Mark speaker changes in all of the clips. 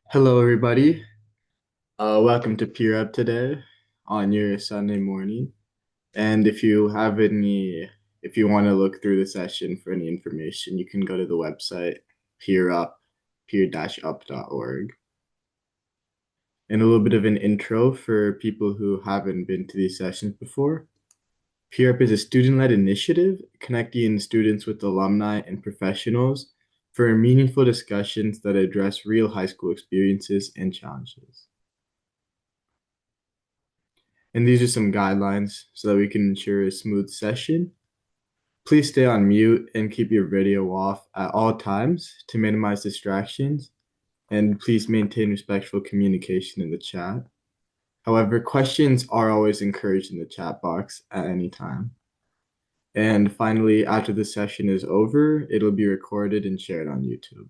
Speaker 1: Hello, everybody. Welcome to Peer Up today on your Sunday morning. And if you want to look through the session for any information, you can go to the website peer-up.org. And a little bit of an intro for people who haven't been to these sessions before. Peer Up is a student-led initiative connecting students with alumni and professionals for meaningful discussions that address real high school experiences and challenges. And these are some guidelines so that we can ensure a smooth session. Please stay on mute and keep your video off at all times to minimize distractions. And please maintain respectful communication in the chat. However, questions are always encouraged in the chat box at any time. And finally, after the session is over, it'll be recorded and shared on YouTube.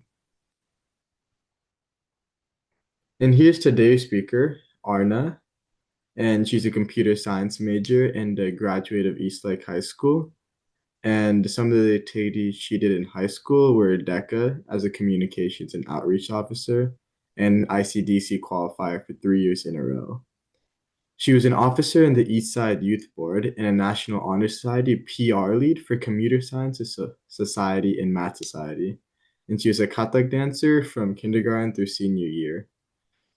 Speaker 1: And here's today's speaker, Aarna, and she's a computer science major and a graduate of Eastlake High School. And some of the activities she did in high school were DECA as a communications and outreach officer and ICDC qualifier for 3 years in a row. She was an officer in the East Side Youth Board and a National Honor Society PR lead for Computer Science Society and Math Society. And she was a Kathak dancer from kindergarten through senior year.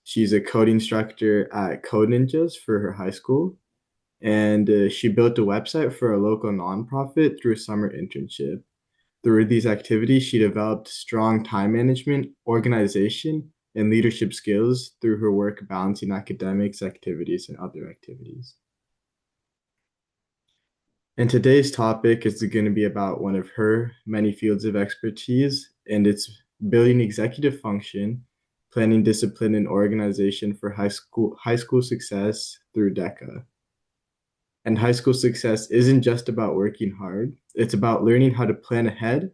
Speaker 1: She's a code instructor at Code Ninjas for her high school, and she built a website for a local nonprofit through a summer internship. Through these activities, she developed strong time management, organization, and leadership skills through her work balancing academics, activities, and other activities. And today's topic is going to be about one of her many fields of expertise, and it's building executive function, planning discipline and organization for high school success through DECA. And high school success isn't just about working hard, it's about learning how to plan ahead,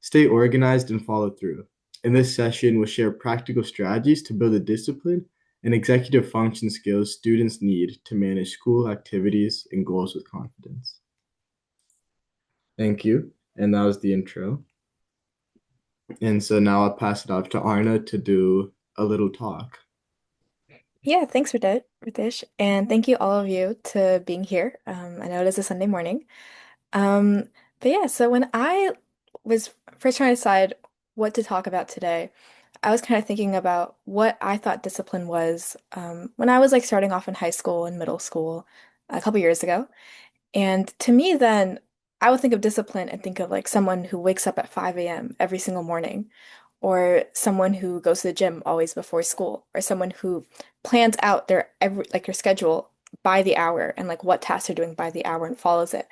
Speaker 1: stay organized, and follow through. In this session, we'll share practical strategies to build a discipline and executive function skills students need to manage school activities and goals with confidence. Thank you. And that was the intro. And so now I'll pass it off to Aarna to do a little talk.
Speaker 2: Yeah, thanks, Ritesh, and thank you all of you to being here. I know it is a Sunday morning. Um, but yeah, so when I was first trying to decide what to talk about today, I was kind of thinking about what I thought discipline was when I was like starting off in high school and middle school a couple years ago. And to me, then I would think of discipline and think of like someone who wakes up at 5 a.m. every single morning, or someone who goes to the gym always before school, or someone who plans out their schedule by the hour and like what tasks they're doing by the hour and follows it.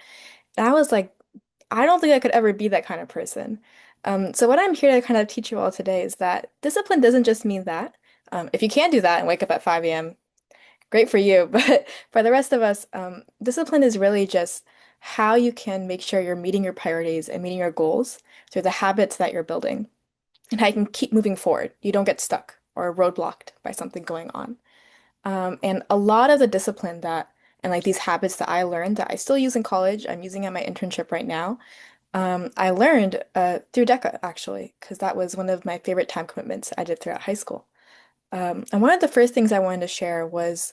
Speaker 2: And I was like, I don't think I could ever be that kind of person. So what I'm here to kind of teach you all today is that discipline doesn't just mean that. If you can do that and wake up at 5 a.m., great for you. But for the rest of us, discipline is really just how you can make sure you're meeting your priorities and meeting your goals through the habits that you're building and how you can keep moving forward. You don't get stuck or roadblocked by something going on. And a lot of the discipline that and like these habits that I learned that I still use in college, I'm using at my internship right now. I learned through DECA actually, because that was one of my favorite time commitments I did throughout high school. And one of the first things I wanted to share was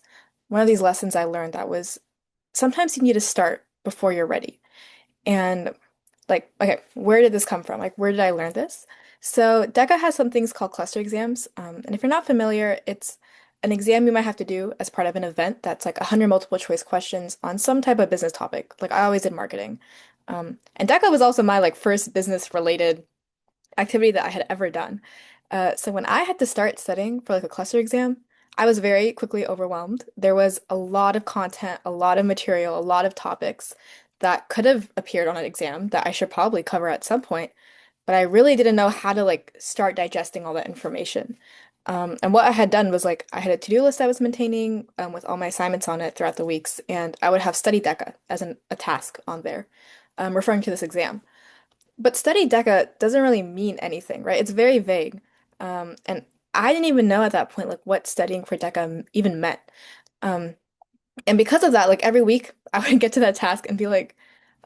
Speaker 2: one of these lessons I learned that was sometimes you need to start before you're ready. And like, okay, where did this come from? Like, where did I learn this? So DECA has some things called cluster exams. And if you're not familiar, it's an exam you might have to do as part of an event that's like 100 multiple choice questions on some type of business topic. Like I always did marketing. And DECA was also my like first business related activity that I had ever done. So when I had to start studying for like a cluster exam, I was very quickly overwhelmed. There was a lot of content, a lot of material, a lot of topics that could have appeared on an exam that I should probably cover at some point, but I really didn't know how to like start digesting all that information. And what I had done was like I had a to-do list I was maintaining with all my assignments on it throughout the weeks, and I would have study DECA as a task on there, referring to this exam. But study DECA doesn't really mean anything, right? It's very vague. And I didn't even know at that point like what studying for DECA even meant. Um, and because of that, like every week I would get to that task and be like,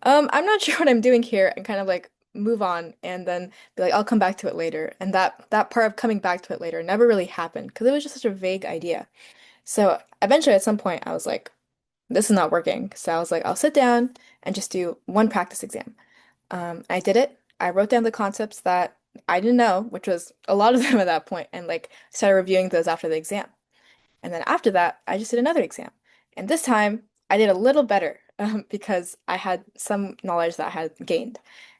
Speaker 2: I'm not sure what I'm doing here, and kind of like move on and then be like, I'll come back to it later. And that part of coming back to it later never really happened because it was just such a vague idea. So eventually at some point I was like, this is not working. So I was like, I'll sit down and just do one practice exam. I did it. I wrote down the concepts that I didn't know, which was a lot of them at that point, and like started reviewing those after the exam. And then after that, I just did another exam. And this time, I did a little better because I had some knowledge that I had gained.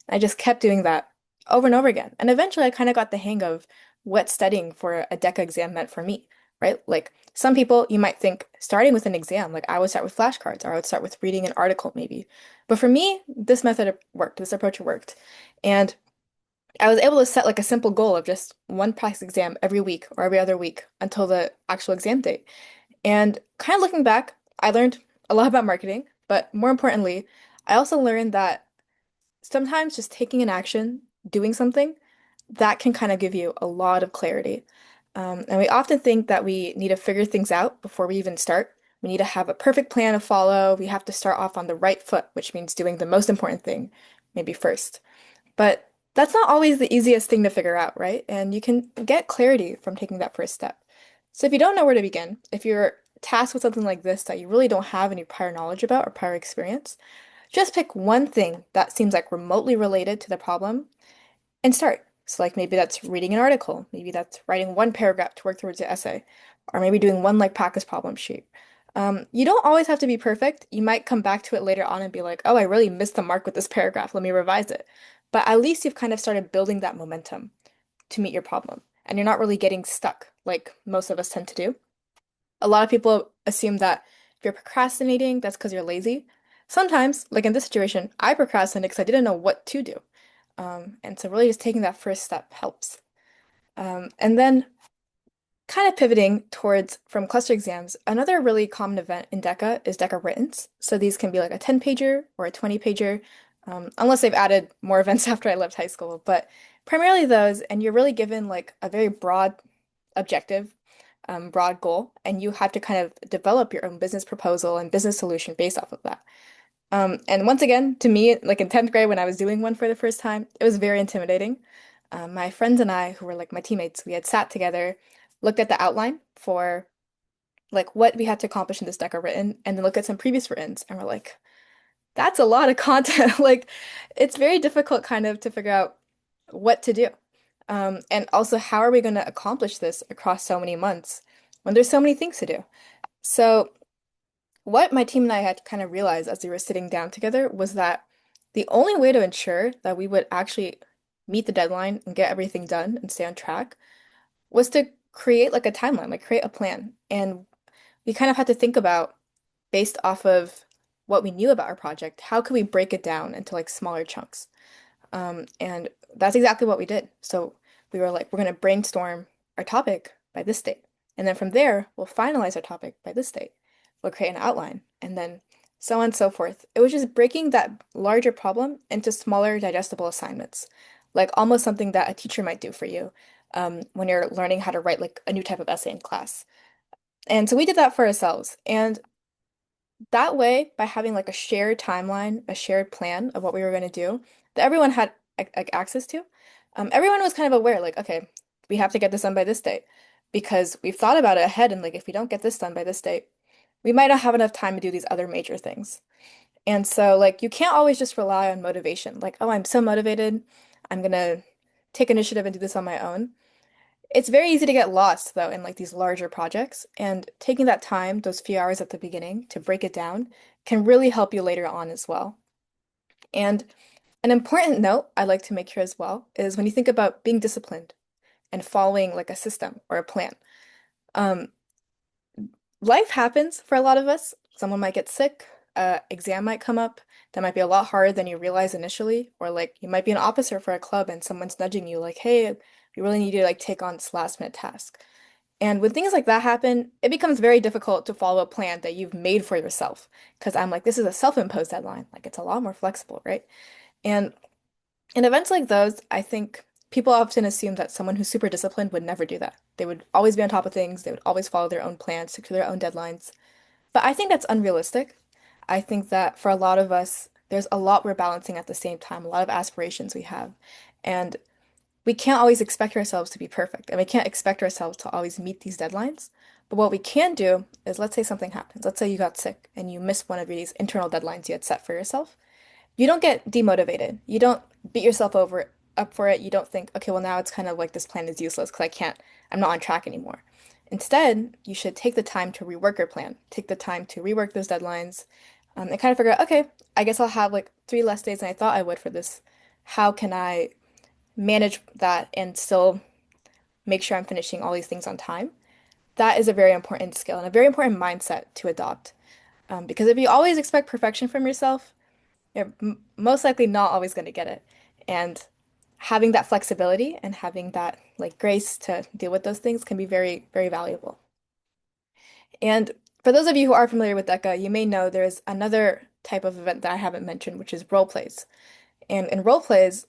Speaker 2: I just kept doing that over and over again. And eventually, I kind of got the hang of what studying for a DECA exam meant for me, right? Like some people, you might think starting with an exam, like I would start with flashcards or I would start with reading an article maybe. But for me, this method worked, this approach worked. And I was able to set like a simple goal of just one practice exam every week or every other week until the actual exam date. And kind of looking back, I learned a lot about marketing, but more importantly, I also learned that sometimes just taking an action, doing something, that can kind of give you a lot of clarity. And we often think that we need to figure things out before we even start. We need to have a perfect plan to follow. We have to start off on the right foot, which means doing the most important thing, maybe first. But that's not always the easiest thing to figure out, right? And you can get clarity from taking that first step. So if you don't know where to begin, if you're tasked with something like this that you really don't have any prior knowledge about or prior experience, just pick one thing that seems like remotely related to the problem and start. So like maybe that's reading an article, maybe that's writing one paragraph to work towards an essay, or maybe doing one like practice problem sheet. You don't always have to be perfect. You might come back to it later on and be like, oh, I really missed the mark with this paragraph. Let me revise it. But at least you've kind of started building that momentum to meet your problem. And you're not really getting stuck like most of us tend to do. A lot of people assume that if you're procrastinating, that's because you're lazy. Sometimes, like in this situation, I procrastinated because I didn't know what to do. And so really just taking that first step helps. And then kind of pivoting towards from cluster exams, another really common event in DECA is DECA writtens. So these can be like a 10-pager or a 20-pager, unless they've added more events after I left high school. But primarily those, and you're really given like a very broad objective, broad goal, and you have to kind of develop your own business proposal and business solution based off of that. And once again, to me, like in 10th grade when I was doing one for the first time, it was very intimidating. My friends and I, who were like my teammates, we had sat together, looked at the outline for like what we had to accomplish in this deck of written, and then look at some previous writtens, and we're like, that's a lot of content. Like, it's very difficult kind of to figure out what to do. And also, how are we going to accomplish this across so many months when there's so many things to do? So what my team and I had to kind of realize as we were sitting down together was that the only way to ensure that we would actually meet the deadline and get everything done and stay on track was to create like a timeline, like create a plan. And we kind of had to think about, based off of what we knew about our project, how could we break it down into like smaller chunks? And that's exactly what we did. So we were like, we're going to brainstorm our topic by this date. And then from there, we'll finalize our topic by this date. We'll create an outline and then so on and so forth. It was just breaking that larger problem into smaller, digestible assignments, like almost something that a teacher might do for you when you're learning how to write like a new type of essay in class. And so we did that for ourselves. And that way, by having like a shared timeline, a shared plan of what we were going to do that everyone had like access to, everyone was kind of aware, like, okay, we have to get this done by this date because we've thought about it ahead. And like, if we don't get this done by this date, we might not have enough time to do these other major things. And so, like, you can't always just rely on motivation. Like, oh, I'm so motivated. I'm gonna take initiative and do this on my own. It's very easy to get lost, though, in like these larger projects. And taking that time, those few hours at the beginning, to break it down can really help you later on as well. And an important note I'd like to make here as well is when you think about being disciplined and following like a system or a plan. Um, Life happens for a lot of us. Someone might get sick, exam might come up that might be a lot harder than you realize initially, or like you might be an officer for a club and someone's nudging you like, hey, we really need you to like take on this last minute task. And when things like that happen, it becomes very difficult to follow a plan that you've made for yourself. Because I'm like, this is a self-imposed deadline. Like it's a lot more flexible, right? And in events like those, I think people often assume that someone who's super disciplined would never do that. They would always be on top of things. They would always follow their own plans, stick to their own deadlines. But I think that's unrealistic. I think that for a lot of us, there's a lot we're balancing at the same time, a lot of aspirations we have. And we can't always expect ourselves to be perfect, and we can't expect ourselves to always meet these deadlines. But what we can do is, let's say something happens. Let's say you got sick and you missed one of these internal deadlines you had set for yourself. You don't get demotivated. You don't beat yourself over up for it. You don't think, okay, well now it's kind of like this plan is useless because I'm not on track anymore. Instead, you should take the time to rework your plan. Take the time to rework those deadlines, and kind of figure out, okay, I guess I'll have like 3 less days than I thought I would for this. How can I manage that and still make sure I'm finishing all these things on time? That is a very important skill and a very important mindset to adopt. Because if you always expect perfection from yourself, you're most likely not always going to get it. And having that flexibility and having that like grace to deal with those things can be very, very valuable. And for those of you who are familiar with DECA, you may know there's another type of event that I haven't mentioned, which is role plays. And in role plays,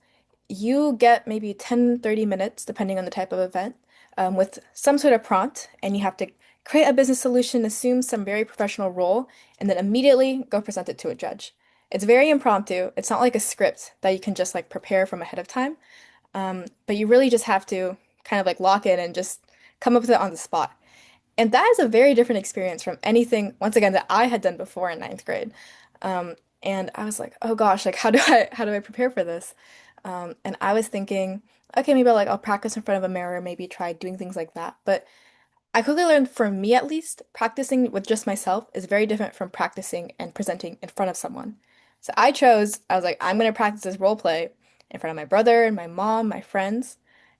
Speaker 2: you get maybe 10, 30 minutes, depending on the type of event, with some sort of prompt, and you have to create a business solution, assume some very professional role, and then immediately go present it to a judge. It's very impromptu. It's not like a script that you can just like prepare from ahead of time, but you really just have to kind of like lock in and just come up with it on the spot. And that is a very different experience from anything, once again, that I had done before in ninth grade. And I was like, oh gosh, like how do I prepare for this? And I was thinking, okay, maybe I'll practice in front of a mirror, maybe try doing things like that. But I quickly learned, for me at least, practicing with just myself is very different from practicing and presenting in front of someone. So I was like, I'm gonna practice this role play in front of my brother and my mom, my friends.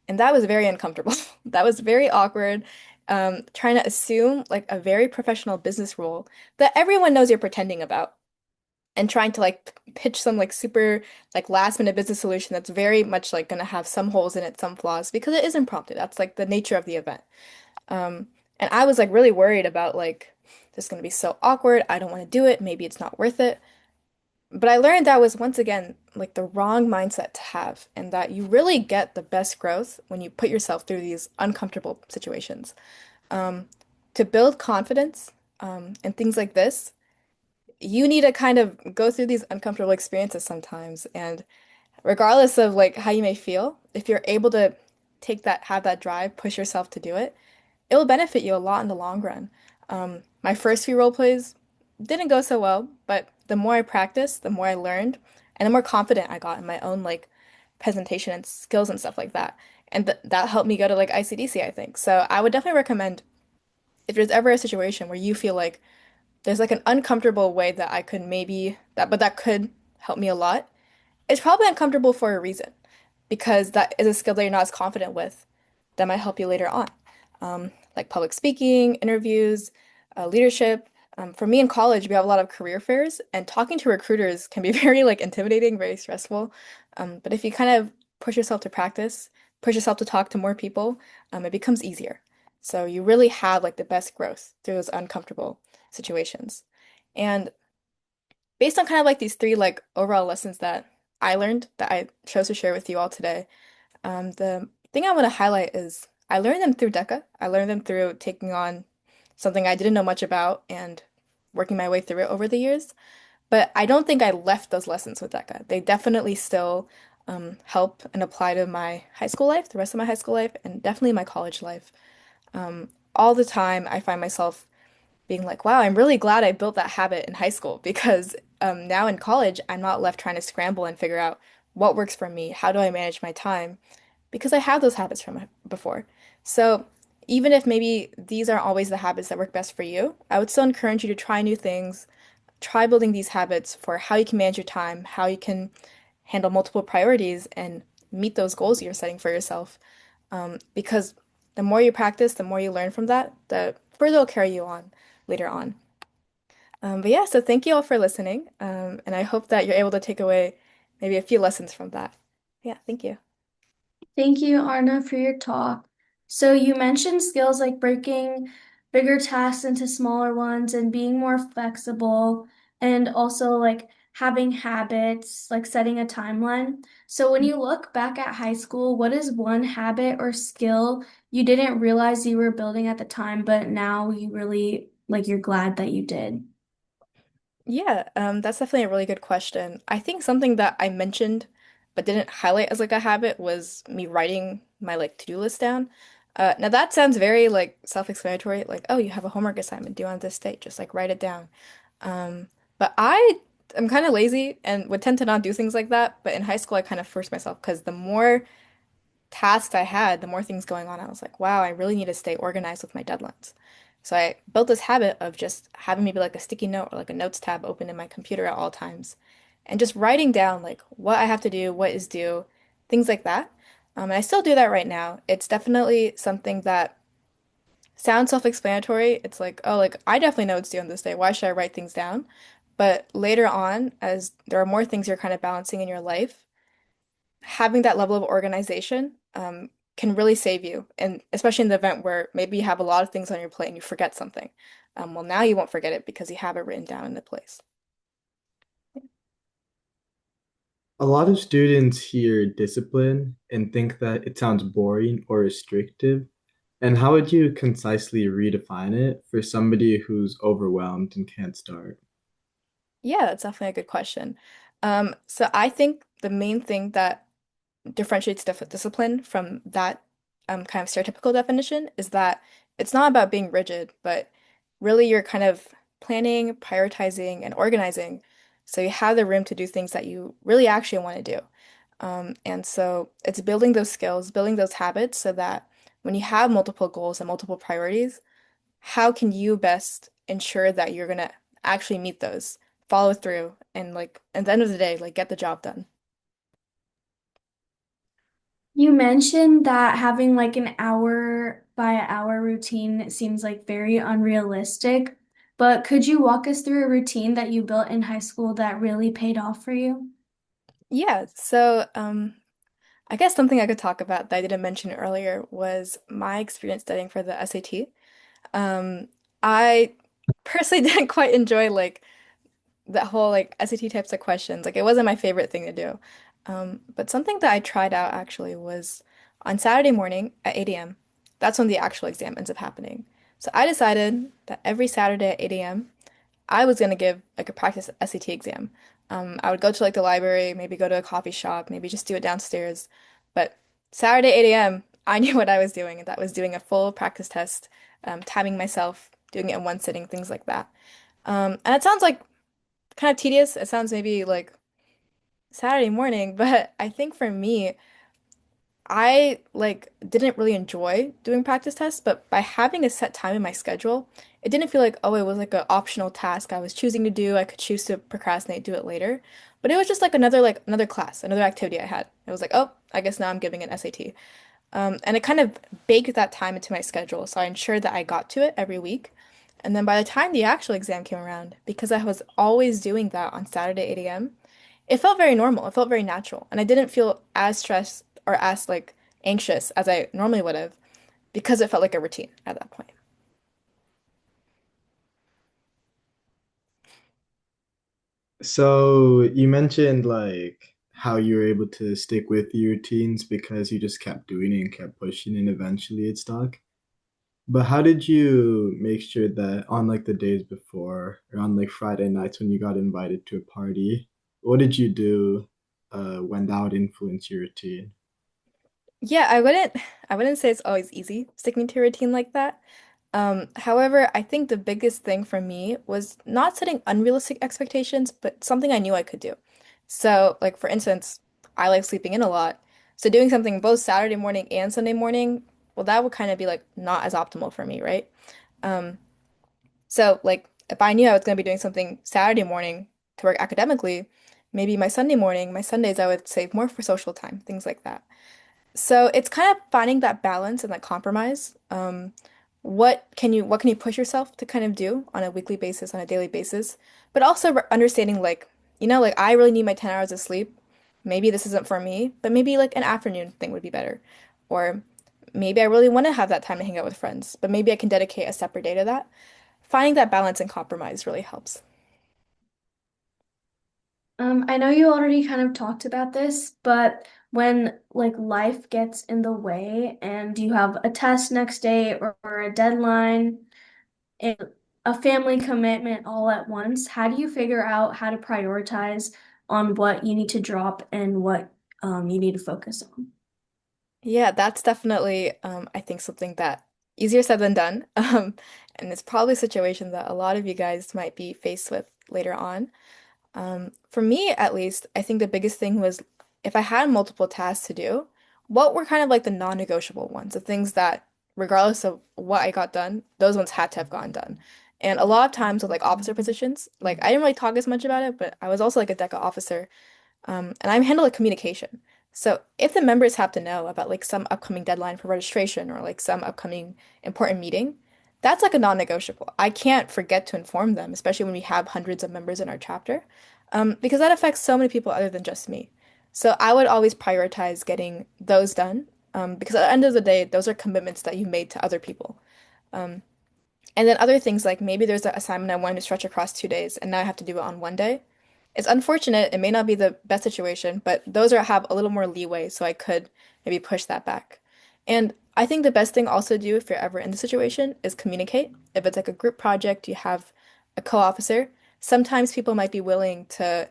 Speaker 2: And that was very uncomfortable. That was very awkward. Trying to assume like a very professional business role that everyone knows you're pretending about, and trying to like pitch some like super like last minute business solution that's very much like gonna have some holes in it, some flaws, because it is impromptu. That's like the nature of the event. Um, and I was like really worried about like this is gonna be so awkward. I don't want to do it. Maybe it's not worth it. But I learned that was once again like the wrong mindset to have, and that you really get the best growth when you put yourself through these uncomfortable situations. Um, to build confidence, and things like this, you need to kind of go through these uncomfortable experiences sometimes. And regardless of like how you may feel, if you're able to have that drive, push yourself to do it, it will benefit you a lot in the long run. My first few role plays didn't go so well, but the more I practiced, the more I learned, and the more confident I got in my own like presentation and skills and stuff like that. And that helped me go to like ICDC, I think. So I would definitely recommend, if there's ever a situation where you feel like there's like an uncomfortable way that I could maybe that, but that could help me a lot. It's probably uncomfortable for a reason, because that is a skill that you're not as confident with that might help you later on. Like public speaking, interviews, leadership. For me in college, we have a lot of career fairs, and talking to recruiters can be very like intimidating, very stressful. But if you kind of push yourself to practice, push yourself to talk to more people, it becomes easier. So you really have like the best growth through those uncomfortable situations. And based on kind of like these three like overall lessons that I learned that I chose to share with you all today, the thing I want to highlight is I learned them through DECA. I learned them through taking on something I didn't know much about and working my way through it over the years. But I don't think I left those lessons with DECA. They definitely still help and apply to my high school life, the rest of my high school life, and definitely my college life. All the time, I find myself being like, wow, I'm really glad I built that habit in high school, because now in college, I'm not left trying to scramble and figure out what works for me. How do I manage my time? Because I have those habits from before. So even if maybe these aren't always the habits that work best for you, I would still encourage you to try new things, try building these habits for how you can manage your time, how you can handle multiple priorities and meet those goals you're setting for yourself. Because the more you practice, the more you learn from that, the further it'll carry you on later on. But yeah, so thank you all for listening. And I hope that you're able to take away maybe a few lessons from that. Yeah, thank you.
Speaker 3: Thank you, Arna, for your talk. So you mentioned skills like breaking bigger tasks into smaller ones and being more flexible, and also like having habits, like setting a timeline. So when you look back at high school, what is one habit or skill you didn't realize you were building at the time, but now you really like you're glad that you did?
Speaker 2: Yeah, that's definitely a really good question. I think something that I mentioned but didn't highlight as like a habit was me writing my like to-do list down. Now that sounds very like self-explanatory, like, oh, you have a homework assignment due on this date, just like write it down. Um, but I am kind of lazy and would tend to not do things like that. But in high school, I kind of forced myself because the more tasks I had, the more things going on, I was like, wow, I really need to stay organized with my deadlines. So I built this habit of just having maybe like a sticky note or like a notes tab open in my computer at all times and just writing down like what I have to do, what is due, things like that. And I still do that right now. It's definitely something that sounds self-explanatory. It's like, oh, like I definitely know it's due on this day. Why should I write things down? But later on, as there are more things you're kind of balancing in your life, having that level of organization can really save you. And especially in the event where maybe you have a lot of things on your plate and you forget something. Well, now you won't forget it because you have it written down in the place.
Speaker 1: A lot of students hear discipline and think that it sounds boring or restrictive. And how would you concisely redefine it for somebody who's overwhelmed and can't start?
Speaker 2: Yeah, that's definitely a good question. So I think the main thing that differentiates discipline from that kind of stereotypical definition is that it's not about being rigid, but really you're kind of planning, prioritizing, and organizing so you have the room to do things that you really actually want to do. And so it's building those skills, building those habits so that when you have multiple goals and multiple priorities, how can you best ensure that you're gonna actually meet those, follow through, and like at the end of the day, like get the job done?
Speaker 3: You mentioned that having like an hour by hour routine seems like very unrealistic, but could you walk us through a routine that you built in high school that really paid off for you?
Speaker 2: Yeah, so I guess something I could talk about that I didn't mention earlier was my experience studying for the SAT. I personally didn't quite enjoy like that whole like SAT types of questions. Like it wasn't my favorite thing to do. But something that I tried out actually was on Saturday morning at 8 a.m. That's when the actual exam ends up happening. So I decided that every Saturday at 8 a.m. I was gonna give like a practice SAT exam. I would go to like the library, maybe go to a coffee shop, maybe just do it downstairs. But Saturday 8 a.m., I knew what I was doing, and that was doing a full practice test, timing myself, doing it in one sitting, things like that. And it sounds like kind of tedious. It sounds maybe like Saturday morning, but I think for me, I like didn't really enjoy doing practice tests, but by having a set time in my schedule, it didn't feel like, oh, it was like an optional task I was choosing to do. I could choose to procrastinate, do it later. But it was just like another class, another activity I had. It was like, oh, I guess now I'm giving an SAT. And it kind of baked that time into my schedule, so I ensured that I got to it every week. And then by the time the actual exam came around, because I was always doing that on Saturday 8 a.m., it felt very normal. It felt very natural. And I didn't feel as stressed or as like anxious as I normally would have because it felt like a routine at that point.
Speaker 1: So you mentioned like how you were able to stick with your routines because you just kept doing it and kept pushing and eventually it stuck. But how did you make sure that on like the days before or on like Friday nights when you got invited to a party, what did you do when that would influence your routine?
Speaker 2: Yeah, I wouldn't say it's always easy sticking to a routine like that. However, I think the biggest thing for me was not setting unrealistic expectations, but something I knew I could do. So, like for instance, I like sleeping in a lot. So doing something both Saturday morning and Sunday morning, well, that would kind of be like not as optimal for me, right? Um, so like if I knew I was going to be doing something Saturday morning to work academically, maybe my Sunday morning, my Sundays I would save more for social time, things like that. So it's kind of finding that balance and that compromise. What can you push yourself to kind of do on a weekly basis, on a daily basis, but also understanding like, like I really need my 10 hours of sleep. Maybe this isn't for me, but maybe like an afternoon thing would be better. Or maybe I really want to have that time to hang out with friends, but maybe I can dedicate a separate day to that. Finding that balance and compromise really helps.
Speaker 3: I know you already kind of talked about this, but when like life gets in the way and you have a test next day or a deadline, a family commitment all at once, how do you figure out how to prioritize on what you need to drop and what you need to focus on?
Speaker 2: Yeah, that's definitely, I think something that easier said than done. And it's probably a situation that a lot of you guys might be faced with later on. For me, at least, I think the biggest thing was if I had multiple tasks to do, what were kind of like the non-negotiable ones, the things that, regardless of what I got done, those ones had to have gotten done. And a lot of times with like officer positions, like I didn't really talk as much about it, but I was also like a DECA officer. And I handle like communication. So if the members have to know about like some upcoming deadline for registration or like some upcoming important meeting, that's like a non-negotiable. I can't forget to inform them, especially when we have hundreds of members in our chapter, because that affects so many people other than just me. So I would always prioritize getting those done, because at the end of the day, those are commitments that you made to other people. Um, and then other things like maybe there's an assignment I wanted to stretch across 2 days, and now I have to do it on one day. It's unfortunate. It may not be the best situation, but those are have a little more leeway, so I could maybe push that back. And I think the best thing also to do if you're ever in the situation is communicate. If it's like a group project, you have a co-officer. Sometimes people might be willing to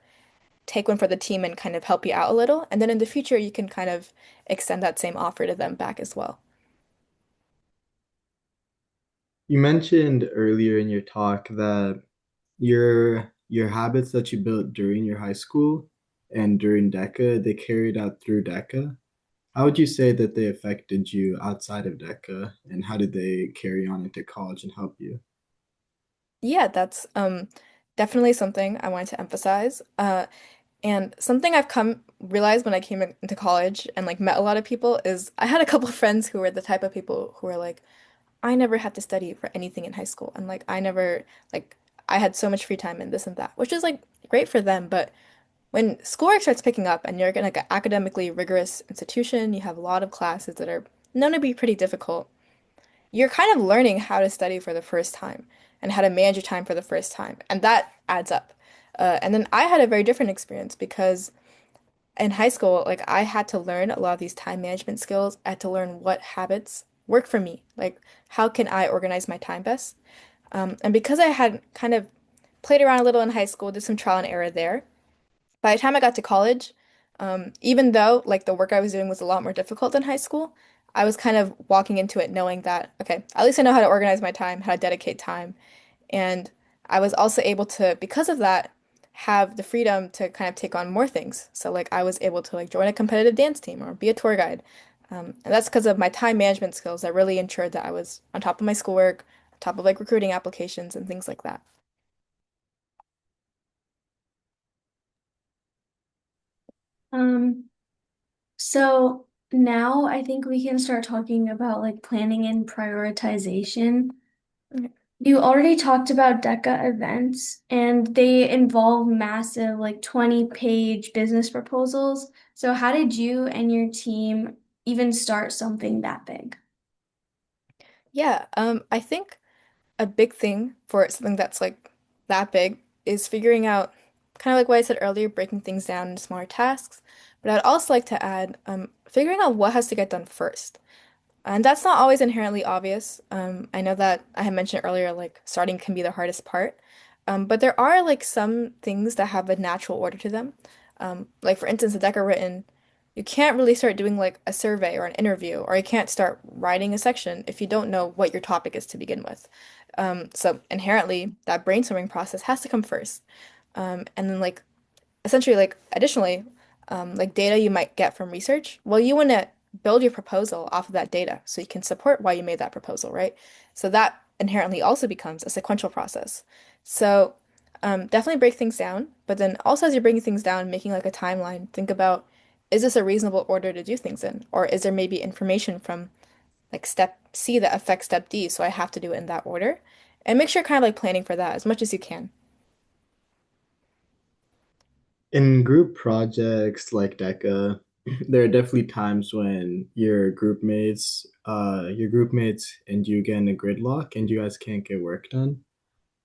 Speaker 2: take one for the team and kind of help you out a little, and then in the future you can kind of extend that same offer to them back as well.
Speaker 1: You mentioned earlier in your talk that your habits that you built during your high school and during DECA, they carried out through DECA. How would you say that they affected you outside of DECA, and how did they carry on into college and help you?
Speaker 2: Yeah, that's definitely something I wanted to emphasize. And something I've come realized when I came into college and like met a lot of people is I had a couple of friends who were the type of people who were like, I never had to study for anything in high school, and like I never like I had so much free time and this and that, which is like great for them. But when schoolwork starts picking up and you're in like an academically rigorous institution, you have a lot of classes that are known to be pretty difficult. You're kind of learning how to study for the first time and how to manage your time for the first time, and that adds up. And then I had a very different experience because in high school, like I had to learn a lot of these time management skills. I had to learn what habits work for me. Like, how can I organize my time best? And because I had kind of played around a little in high school, did some trial and error there. By the time I got to college, even though like the work I was doing was a lot more difficult than high school, I was kind of walking into it knowing that, okay, at least I know how to organize my time, how to dedicate time. And I was also able to, because of that, have the freedom to kind of take on more things. So like I was able to like join a competitive dance team or be a tour guide. And that's because of my time management skills that really ensured that I was on top of my schoolwork, on top of like recruiting applications and things like that.
Speaker 3: Um, so now I think we can start talking about like planning and prioritization.
Speaker 2: Okay.
Speaker 3: You already talked about DECA events, and they involve massive, like 20-page business proposals. So, how did you and your team even start something that big?
Speaker 2: Yeah, I think a big thing for something that's like that big is figuring out kind of like what I said earlier, breaking things down into smaller tasks. But I'd also like to add figuring out what has to get done first. And that's not always inherently obvious. I know that I had mentioned earlier, like starting can be the hardest part. But there are like some things that have a natural order to them. Like for instance, the Deca written, you can't really start doing like a survey or an interview, or you can't start writing a section if you don't know what your topic is to begin with. So inherently, that brainstorming process has to come first. And then like essentially like additionally like data you might get from research, well, you want to build your proposal off of that data so you can support why you made that proposal, right? So that inherently also becomes a sequential process. So definitely break things down, but then also as you're breaking things down, making like a timeline, think about, is this a reasonable order to do things in, or is there maybe information from like step C that affects step D, so I have to do it in that order, and make sure you're kind of like planning for that as much as you can.
Speaker 1: In group projects like DECA, there are definitely times when your group mates and you get in a gridlock and you guys can't get work done.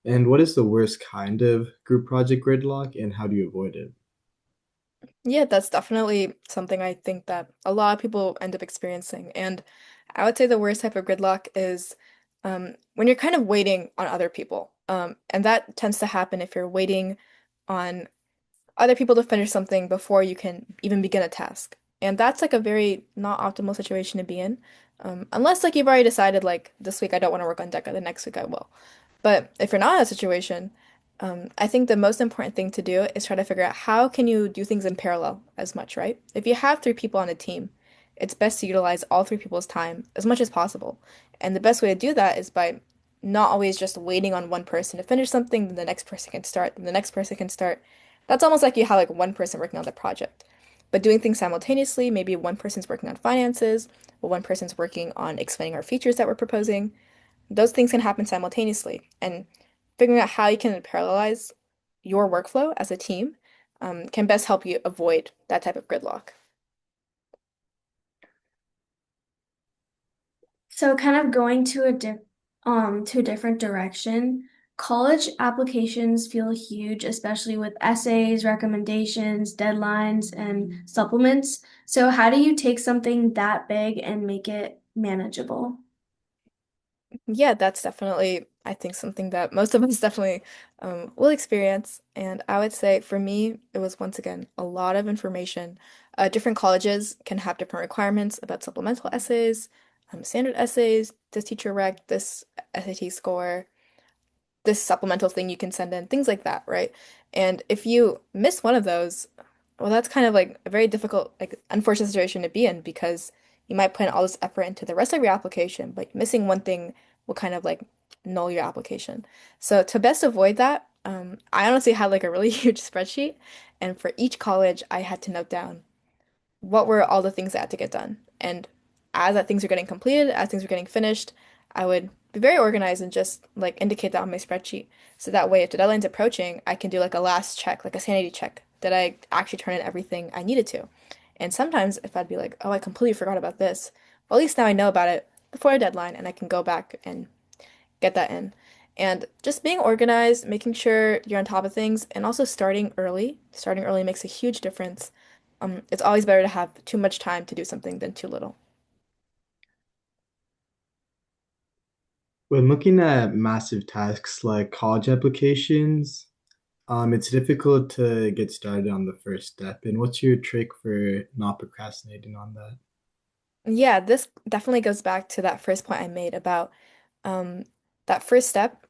Speaker 1: And what is the worst kind of group project gridlock, and how do you avoid it?
Speaker 2: Yeah, that's definitely something I think that a lot of people end up experiencing. And I would say the worst type of gridlock is when you're kind of waiting on other people. And that tends to happen if you're waiting on other people to finish something before you can even begin a task. And that's like a very not optimal situation to be in. Unless like you've already decided like this week I don't want to work on Deca, the next week I will. But if you're not in a situation, I think the most important thing to do is try to figure out how can you do things in parallel as much, right? If you have three people on a team, it's best to utilize all three people's time as much as possible. And the best way to do that is by not always just waiting on one person to finish something, then the next person can start, then the next person can start. That's almost like you have like one person working on the project. But doing things simultaneously, maybe one person's working on finances, or one person's working on explaining our features that we're proposing. Those things can happen simultaneously. And figuring out how you can parallelize your workflow as a team can best help you avoid that type of gridlock.
Speaker 3: So kind of going to a different direction. College applications feel huge, especially with essays, recommendations, deadlines, and supplements. So how do you take something that big and make it manageable?
Speaker 2: Yeah, that's definitely, I think, something that most of us definitely will experience. And I would say for me, it was once again a lot of information. Different colleges can have different requirements about supplemental essays, standard essays, this teacher rec, this SAT score, this supplemental thing you can send in, things like that, right? And if you miss one of those, well, that's kind of like a very difficult, like unfortunate situation to be in because you might put in all this effort into the rest of your application, but missing one thing will kind of like null your application. So to best avoid that, I honestly had like a really huge spreadsheet, and for each college, I had to note down what were all the things that had to get done. And as that things were getting completed, as things were getting finished, I would be very organized and just like indicate that on my spreadsheet. So that way, if the deadline's approaching, I can do like a last check, like a sanity check. Did I actually turn in everything I needed to? And sometimes if I'd be like, oh, I completely forgot about this, well, at least now I know about it before a deadline and I can go back and get that in. And just being organized, making sure you're on top of things, and also starting early. Starting early makes a huge difference. It's always better to have too much time to do something than too little.
Speaker 1: When looking at massive tasks like college applications, it's difficult to get started on the first step. And what's your trick for not procrastinating on that?
Speaker 2: Yeah, this definitely goes back to that first point I made about um, that first step,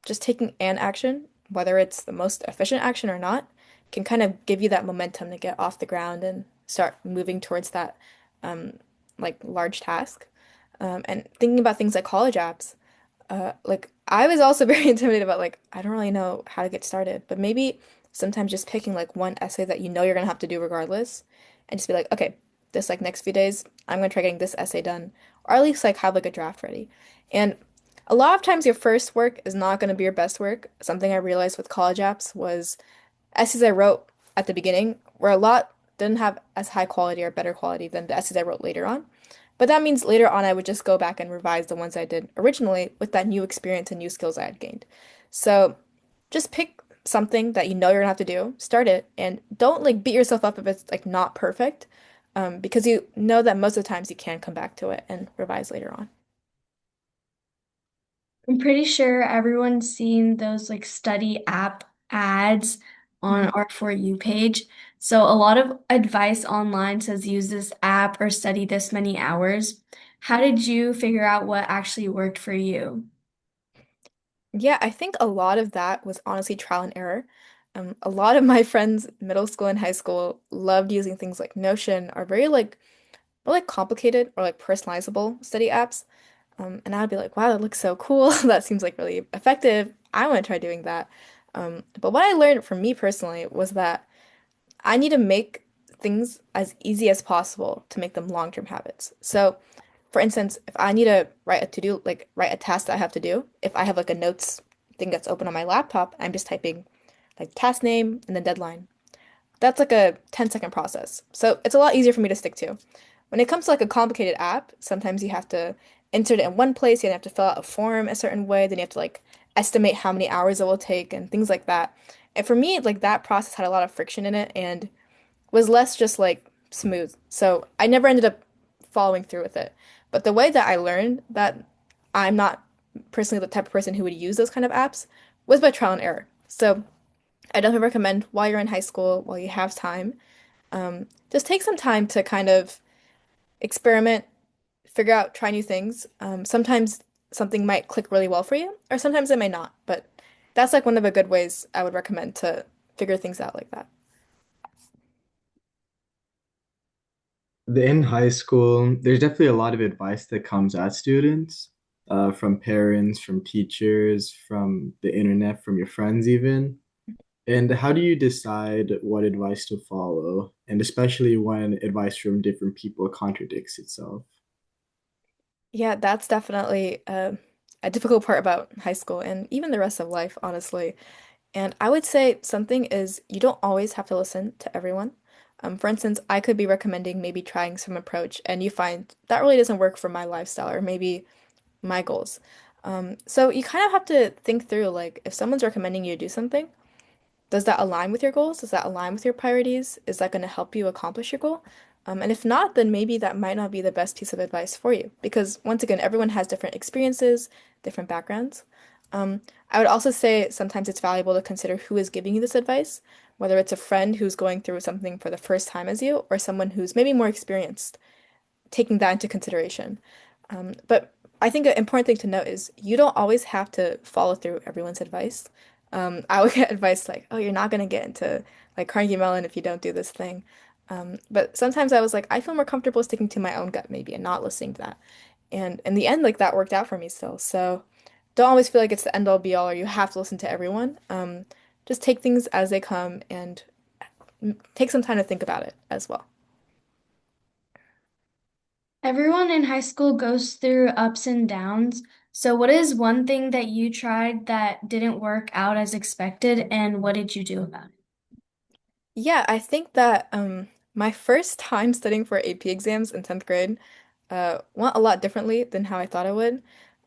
Speaker 2: just taking an action, whether it's the most efficient action or not, can kind of give you that momentum to get off the ground and start moving towards that um, like large task. And thinking about things like college apps, like I was also very intimidated about like I don't really know how to get started, but maybe sometimes just picking like one essay that you know you're gonna have to do regardless, and just be like, okay, this like next few days, I'm gonna try getting this essay done, or at least like have like a draft ready. And a lot of times your first work is not gonna be your best work. Something I realized with college apps was essays I wrote at the beginning were a lot didn't have as high quality or better quality than the essays I wrote later on. But that means later on I would just go back and revise the ones I did originally with that new experience and new skills I had gained. So just pick something that you know you're gonna have to do, start it, and don't like beat yourself up if it's like not perfect, because you know that most of the times you can come back to it and revise later on.
Speaker 3: I'm pretty sure everyone's seen those like study app ads on
Speaker 2: Mhm.
Speaker 3: our For You page. So a lot of advice online says use this app or study this many hours. How did you figure out what actually worked for you?
Speaker 2: Yeah, I think a lot of that was honestly trial and error. A lot of my friends, middle school and high school, loved using things like Notion or very like more like complicated or like personalizable study apps. And I'd be like, wow, that looks so cool. That seems like really effective. I want to try doing that. But what I learned from me personally was that I need to make things as easy as possible to make them long-term habits. So, for instance, if I need to write a to-do, like write a task that I have to do, if I have like a notes thing that's open on my laptop, I'm just typing like task name and then deadline. That's like a 10-second process. So it's a lot easier for me to stick to. When it comes to like a complicated app, sometimes you have to insert it in one place, you have to fill out a form a certain way, then you have to like estimate how many hours it will take and things like that. And for me, like that process had a lot of friction in it and was less just like smooth. So I never ended up following through with it. But the way that I learned that I'm not personally the type of person who would use those kind of apps was by trial and error. So I definitely recommend while you're in high school, while you have time, just take some time to kind of experiment, figure out, try new things. Sometimes something might click really well for you, or sometimes it may not. But that's like one of the good ways I would recommend to figure things out like that.
Speaker 1: In high school, there's definitely a lot of advice that comes at students, from parents, from teachers, from the internet, from your friends even. And how do you decide what advice to follow? And especially when advice from different people contradicts itself.
Speaker 2: Yeah, that's definitely a difficult part about high school and even the rest of life, honestly. And I would say something is you don't always have to listen to everyone. For instance, I could be recommending maybe trying some approach, and you find that really doesn't work for my lifestyle or maybe my goals. So you kind of have to think through like if someone's recommending you to do something, does that align with your goals? Does that align with your priorities? Is that going to help you accomplish your goal? And if not, then maybe that might not be the best piece of advice for you. Because once again, everyone has different experiences, different backgrounds. Um, I would also say sometimes it's valuable to consider who is giving you this advice, whether it's a friend who's going through something for the first time as you, or someone who's maybe more experienced, taking that into consideration. But I think an important thing to note is you don't always have to follow through everyone's advice. I would get advice like, "Oh, you're not gonna get into like Carnegie Mellon if you don't do this thing." But sometimes I was like, I feel more comfortable sticking to my own gut maybe and not listening to that. And in the end, like that worked out for me still. So don't always feel like it's the end all be all or you have to listen to everyone. Just take things as they come and take some time to think about it as well.
Speaker 3: Everyone in high school goes through ups and downs. So, what is one thing that you tried that didn't work out as expected, and what did you do about it?
Speaker 2: Yeah, I think that my first time studying for AP exams in 10th grade went a lot differently than how I thought it would.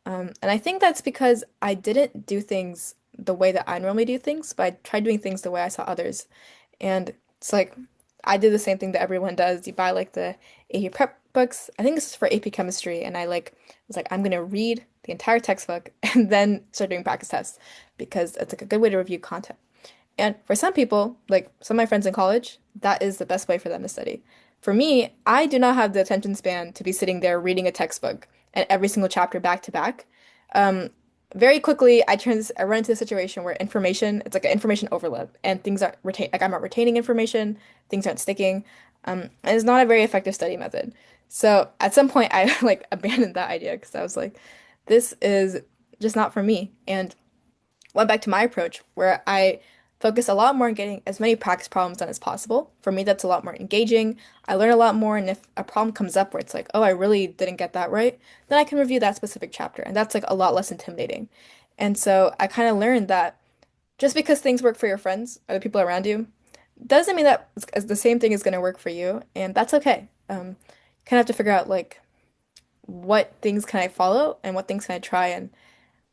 Speaker 2: And I think that's because I didn't do things the way that I normally do things, but I tried doing things the way I saw others. And it's like I did the same thing that everyone does. You buy like the AP prep books. I think this is for AP chemistry, and I like was like I'm gonna read the entire textbook and then start doing practice tests because it's like a good way to review content. And for some people, like some of my friends in college, that is the best way for them to study. For me, I do not have the attention span to be sitting there reading a textbook and every single chapter back to back. Um, Very quickly, I run into a situation where it's like an information overload, and things aren't like I'm not retaining information, things aren't sticking, and it's not a very effective study method. So at some point, I like abandoned that idea because I was like, this is just not for me. And went back to my approach where I focus a lot more on getting as many practice problems done as possible. For me, that's a lot more engaging. I learn a lot more, and if a problem comes up where it's like, oh, I really didn't get that right, then I can review that specific chapter, and that's like a lot less intimidating. And so I kind of learned that just because things work for your friends or the people around you doesn't mean that the same thing is going to work for you, and that's okay. Kind of have to figure out like what things can I follow and what things can I try and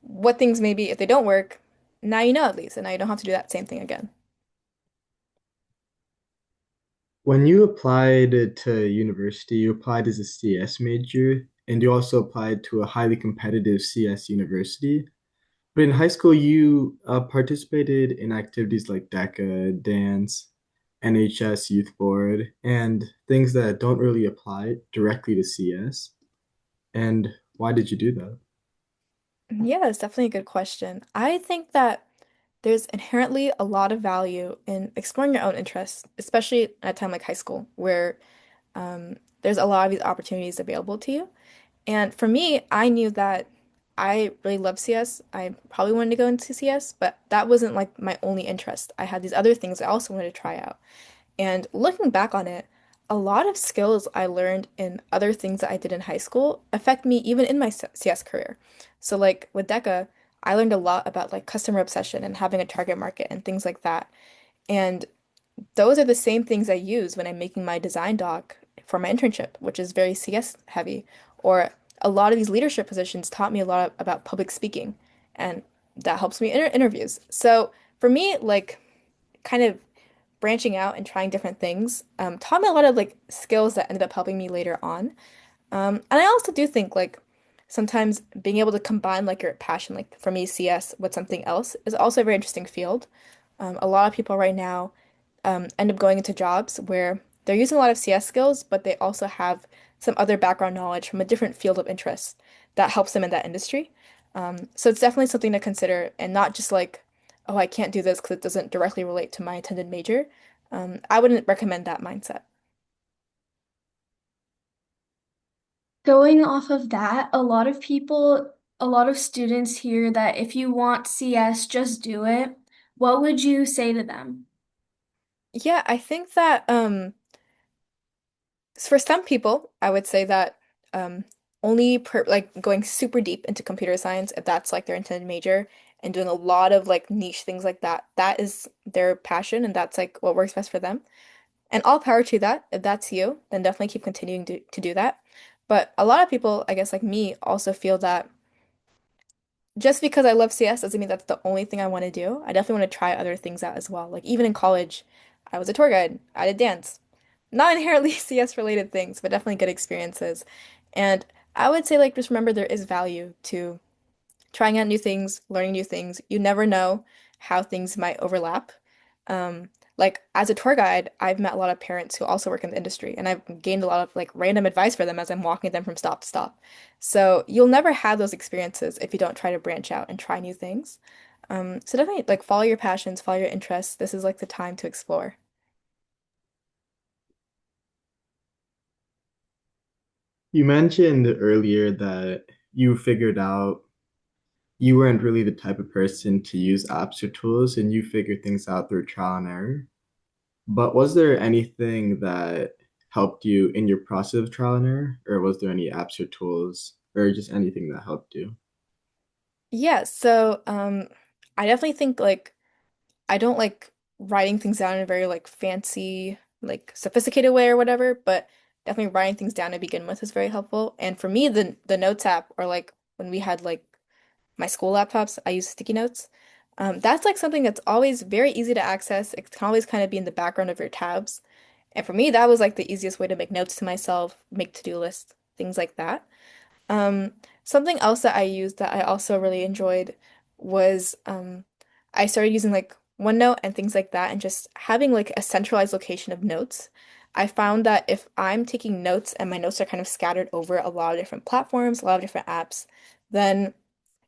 Speaker 2: what things maybe if they don't work, now you know at least, and now you don't have to do that same thing again.
Speaker 1: When you applied to university, you applied as a CS major, and you also applied to a highly competitive CS university. But in high school, you participated in activities like DECA, dance, NHS Youth Board, and things that don't really apply directly to CS. And why did you do that?
Speaker 2: Yeah, that's definitely a good question. I think that there's inherently a lot of value in exploring your own interests, especially at a time like high school, where there's a lot of these opportunities available to you. And for me, I knew that I really love CS. I probably wanted to go into CS, but that wasn't like my only interest. I had these other things I also wanted to try out. And looking back on it, a lot of skills I learned in other things that I did in high school affect me even in my CS career. So like with DECA, I learned a lot about like customer obsession and having a target market and things like that. And those are the same things I use when I'm making my design doc for my internship, which is very CS heavy. Or a lot of these leadership positions taught me a lot about public speaking, and that helps me in interviews. So for me, like kind of branching out and trying different things taught me a lot of like skills that ended up helping me later on. And I also do think like sometimes being able to combine like your passion, like for me, CS with something else is also a very interesting field. A lot of people right now end up going into jobs where they're using a lot of CS skills, but they also have some other background knowledge from a different field of interest that helps them in that industry. So it's definitely something to consider and not just like, oh, I can't do this because it doesn't directly relate to my intended major. I wouldn't recommend that mindset.
Speaker 3: Going off of that, a lot of students hear that if you want CS, just do it. What would you say to them?
Speaker 2: Yeah, I think that for some people, I would say that um, only per like going super deep into computer science, if that's like their intended major, and doing a lot of like niche things like that, that is their passion, and that's like what works best for them. And all power to that. If that's you, then definitely keep continuing to do that. But a lot of people, I guess like me, also feel that just because I love CS doesn't mean that's the only thing I want to do. I definitely want to try other things out as well. Like even in college, I was a tour guide, I did dance. Not inherently CS related things, but definitely good experiences. And I would say like just remember there is value to trying out new things, learning new things. You never know how things might overlap. Um, like as a tour guide, I've met a lot of parents who also work in the industry, and I've gained a lot of like random advice for them as I'm walking them from stop to stop. So you'll never have those experiences if you don't try to branch out and try new things. So definitely like follow your passions, follow your interests. This is like the time to explore.
Speaker 1: You mentioned earlier that you figured out you weren't really the type of person to use apps or tools and you figured things out through trial and error. But was there anything that helped you in your process of trial and error, or was there any apps or tools, or just anything that helped you?
Speaker 2: Yeah, so I definitely think like I don't like writing things down in a very like fancy, like sophisticated way or whatever, but definitely writing things down to begin with is very helpful. And for me, the notes app or like when we had like my school laptops, I use sticky notes. That's like something that's always very easy to access. It can always kind of be in the background of your tabs. And for me, that was like the easiest way to make notes to myself, make to-do lists, things like that. Um, Something else that I used that I also really enjoyed was I started using like OneNote and things like that and just having like a centralized location of notes. I found that if I'm taking notes and my notes are kind of scattered over a lot of different platforms, a lot of different apps, then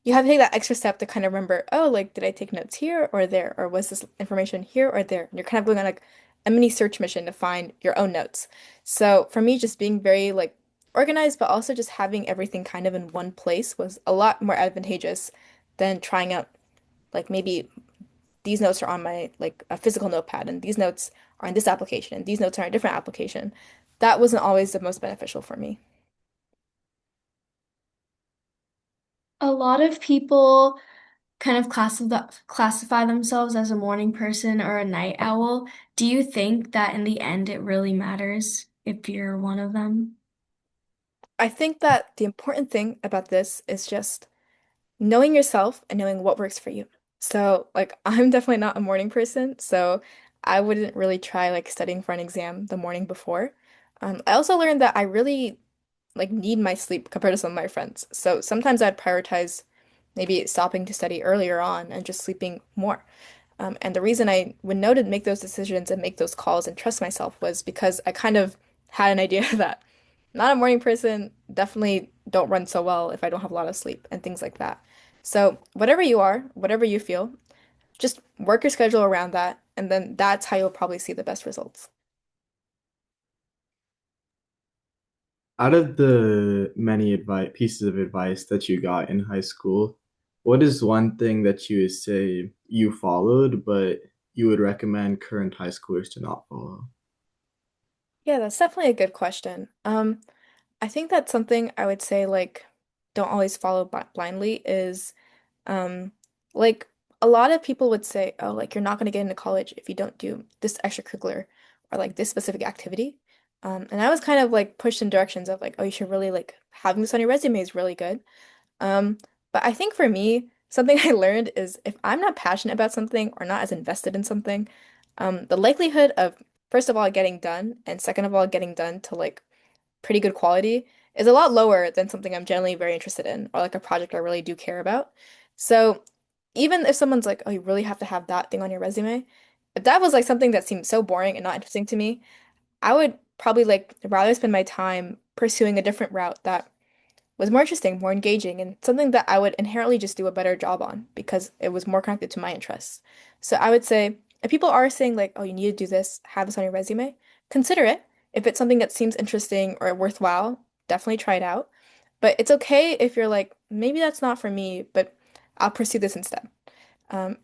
Speaker 2: you have to take that extra step to kind of remember, oh, like, did I take notes here or there? Or was this information here or there? And you're kind of going on like a mini search mission to find your own notes. So for me, just being very like organized, but also just having everything kind of in one place was a lot more advantageous than trying out like maybe these notes are on my like a physical notepad and these notes are in this application and these notes are in a different application. That wasn't always the most beneficial for me.
Speaker 3: A lot of people kind of classify themselves as a morning person or a night owl. Do you think that in the end it really matters if you're one of them?
Speaker 2: I think that the important thing about this is just knowing yourself and knowing what works for you. So, like, I'm definitely not a morning person, so I wouldn't really try like studying for an exam the morning before. I also learned that I really like need my sleep compared to some of my friends. So sometimes I'd prioritize maybe stopping to study earlier on and just sleeping more. And the reason I would know to make those decisions and make those calls and trust myself was because I kind of had an idea that not a morning person, definitely don't run so well if I don't have a lot of sleep and things like that. So, whatever you are, whatever you feel, just work your schedule around that, and then that's how you'll probably see the best results.
Speaker 1: Out of the many advice pieces of advice that you got in high school, what is one thing that you would say you followed, but you would recommend current high schoolers to not follow?
Speaker 2: Yeah, that's definitely a good question. I think that's something I would say like don't always follow blindly is um like a lot of people would say, oh, like you're not going to get into college if you don't do this extracurricular or like this specific activity. And I was kind of like pushed in directions of like, oh, you should really like having this on your resume is really good. Um, but I think for me, something I learned is if I'm not passionate about something or not as invested in something, the likelihood of first of all getting done and second of all getting done to like pretty good quality is a lot lower than something I'm generally very interested in or like a project I really do care about. So even if someone's like, oh, you really have to have that thing on your resume, if that was like something that seemed so boring and not interesting to me, I would probably like rather spend my time pursuing a different route that was more interesting, more engaging, and something that I would inherently just do a better job on because it was more connected to my interests. So I would say if people are saying like, oh, you need to do this, have this on your resume, consider it. If it's something that seems interesting or worthwhile, definitely try it out. But it's okay if you're like, maybe that's not for me, but I'll pursue this instead.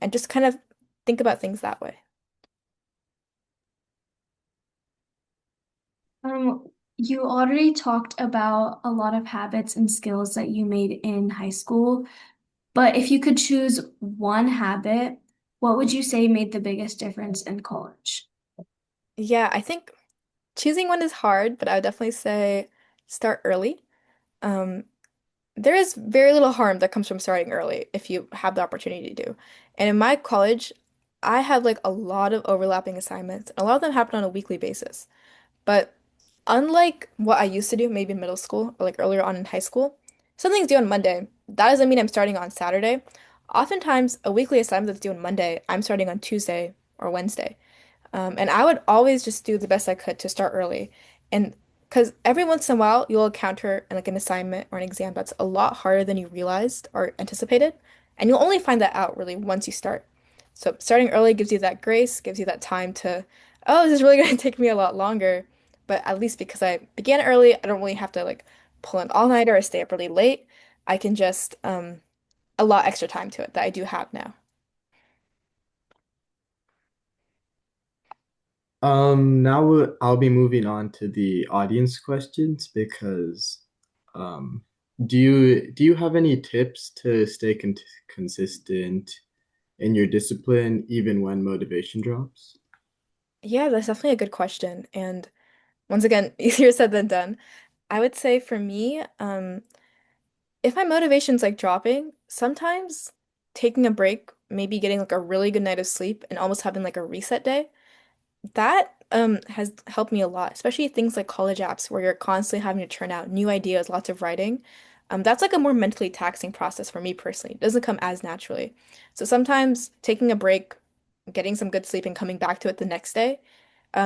Speaker 2: And just kind of think about things that way.
Speaker 3: You already talked about a lot of habits and skills that you made in high school, but if you could choose one habit, what would you say made the biggest difference in college?
Speaker 2: Yeah, I think choosing one is hard, but I would definitely say start early. Um, There is very little harm that comes from starting early if you have the opportunity to. And in my college, I had like a lot of overlapping assignments. A lot of them happened on a weekly basis. But unlike what I used to do, maybe in middle school or like earlier on in high school, something's due on Monday. That doesn't mean I'm starting on Saturday. Oftentimes, a weekly assignment that's due on Monday, I'm starting on Tuesday or Wednesday. And I would always just do the best I could to start early. And because every once in a while, you'll encounter like an assignment or an exam that's a lot harder than you realized or anticipated. And you'll only find that out really once you start. So starting early gives you that grace, gives you that time to, oh, this is really going to take me a lot longer. But at least because I began early, I don't really have to like pull an all-nighter or stay up really late. I can just a lot extra time to it that I do have now.
Speaker 1: I'll be moving on to the audience questions because um, do you have any tips to stay consistent in your discipline even when motivation drops?
Speaker 2: Yeah, that's definitely a good question. And once again, easier said than done. I would say for me, if my motivation's like dropping, sometimes taking a break, maybe getting like a really good night of sleep and almost having like a reset day, that has helped me a lot, especially things like college apps where you're constantly having to churn out new ideas, lots of writing. That's like a more mentally taxing process for me personally. It doesn't come as naturally. So sometimes taking a break, getting some good sleep and coming back to it the next day,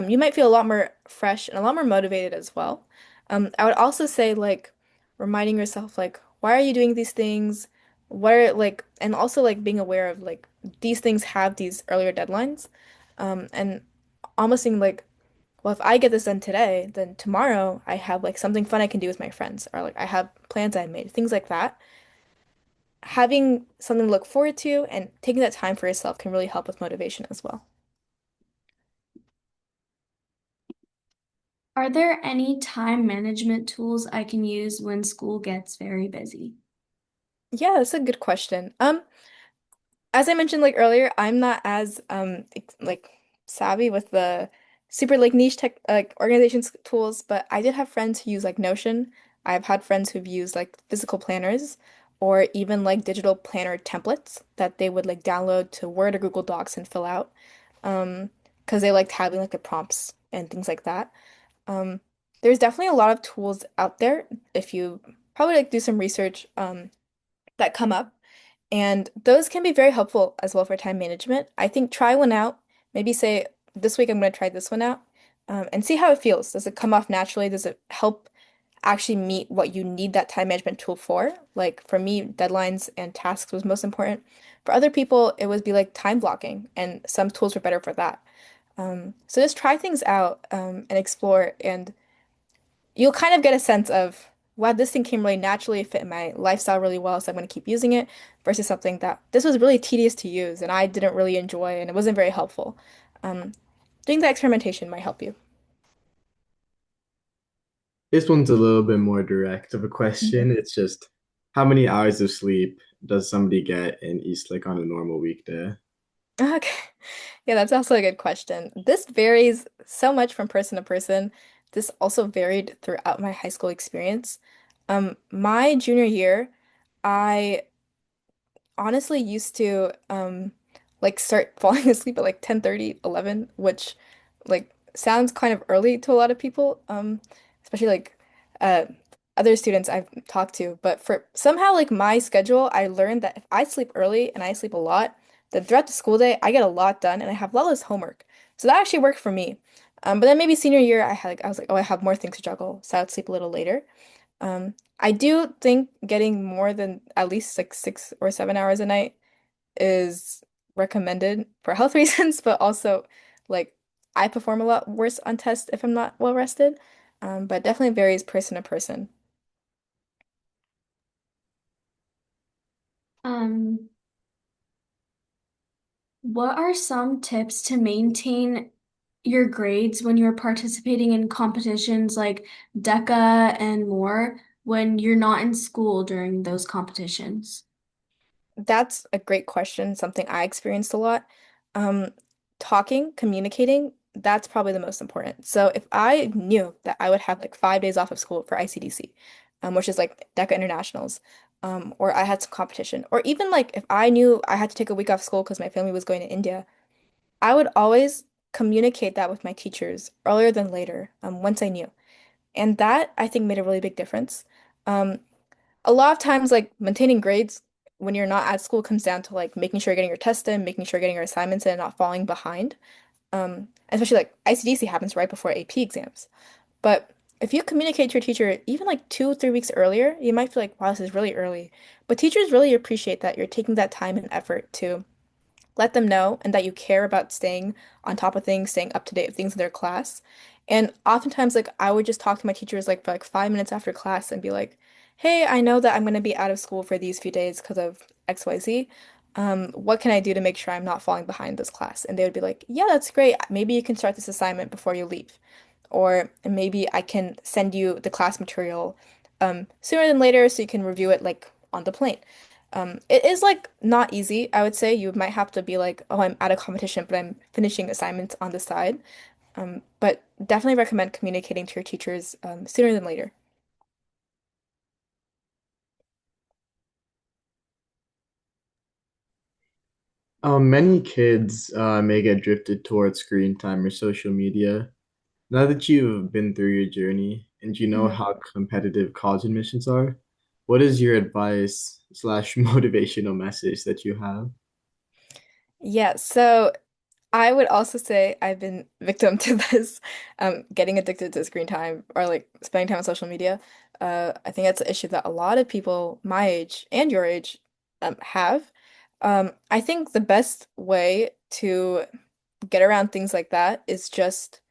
Speaker 2: you might feel a lot more fresh and a lot more motivated as well. I would also say like reminding yourself like why are you doing these things? What are like and also like being aware of like these things have these earlier deadlines. And almost being like, well, if I get this done today, then tomorrow I have like something fun I can do with my friends or like I have plans I made, things like that. Having something to look forward to and taking that time for yourself can really help with motivation as well.
Speaker 3: Are there any time management tools I can use when school gets very busy?
Speaker 2: Yeah, that's a good question. As I mentioned like earlier, I'm not as like savvy with the super like niche tech like organizations tools, but I did have friends who use like Notion. I've had friends who've used like physical planners or even like digital planner templates that they would like download to Word or Google Docs and fill out. Because they liked having like the prompts and things like that. Um, there's definitely a lot of tools out there if you probably like do some research that come up. And those can be very helpful as well for time management. I think try one out. Maybe say, this week I'm going to try this one out and see how it feels. Does it come off naturally? Does it help actually meet what you need that time management tool for? Like for me, deadlines and tasks was most important. For other people, it would be like time blocking, and some tools were better for that. So just try things out and explore, and you'll kind of get a sense of, wow, this thing came really naturally, fit in my lifestyle really well, so I'm going to keep using it, versus something that this was really tedious to use and I didn't really enjoy and it wasn't very helpful. Um, doing that experimentation might help you.
Speaker 1: This one's a little bit more direct of a
Speaker 2: Mhm.
Speaker 1: question. It's just how many hours of sleep does somebody get in Eastlake on a normal weekday?
Speaker 2: Okay. Yeah, that's also a good question. This varies so much from person to person. This also varied throughout my high school experience. My junior year, I honestly used to like start falling asleep at like 10:30, 11, which like sounds kind of early to a lot of people. Especially like uh other students I've talked to, but for somehow like my schedule, I learned that if I sleep early and I sleep a lot, then throughout the school day I get a lot done and I have a lot less homework. So that actually worked for me. But then maybe senior year I was like, oh, I have more things to juggle, so I would sleep a little later. I do think getting more than at least like 6 or 7 hours a night is recommended for health reasons, but also like I perform a lot worse on tests if I'm not well rested. But it definitely varies person to person.
Speaker 3: Um, what are some tips to maintain your grades when you're participating in competitions like DECA and more when you're not in school during those competitions?
Speaker 2: That's a great question, something I experienced a lot. Um, Communicating, that's probably the most important. So if I knew that I would have like 5 days off of school for ICDC, which is like DECA Internationals, or I had some competition, or even like if I knew I had to take a week off school because my family was going to India, I would always communicate that with my teachers earlier than later, once I knew. And that I think made a really big difference. Um, a lot of times, like maintaining grades when you're not at school comes down to like making sure you're getting your tests in, making sure you're getting your assignments in, and not falling behind. Especially like ICDC happens right before AP exams. But if you communicate to your teacher even like 2, 3 weeks earlier, you might feel like, wow, this is really early. But teachers really appreciate that you're taking that time and effort to let them know and that you care about staying on top of things, staying up to date with things in their class. And oftentimes, like, I would just talk to my teachers like for like 5 minutes after class and be like, hey, I know that I'm going to be out of school for these few days because of XYZ. What can I do to make sure I'm not falling behind this class? And they would be like, yeah, that's great. Maybe you can start this assignment before you leave. Or maybe I can send you the class material sooner than later so you can review it like on the plane. It is like not easy, I would say. You might have to be like, oh, I'm at a competition, but I'm finishing assignments on the side. But definitely recommend communicating to your teachers sooner than later.
Speaker 1: Many kids may get drifted towards screen time or social media. Now that you've been through your journey and you know
Speaker 2: Mhm.
Speaker 1: how competitive college admissions are, what is your advice slash motivational message that you have?
Speaker 2: Yeah, so I would also say I've been victim to this, getting addicted to screen time or like spending time on social media. I think that's an issue that a lot of people my age and your age have. I think the best way to get around things like that is just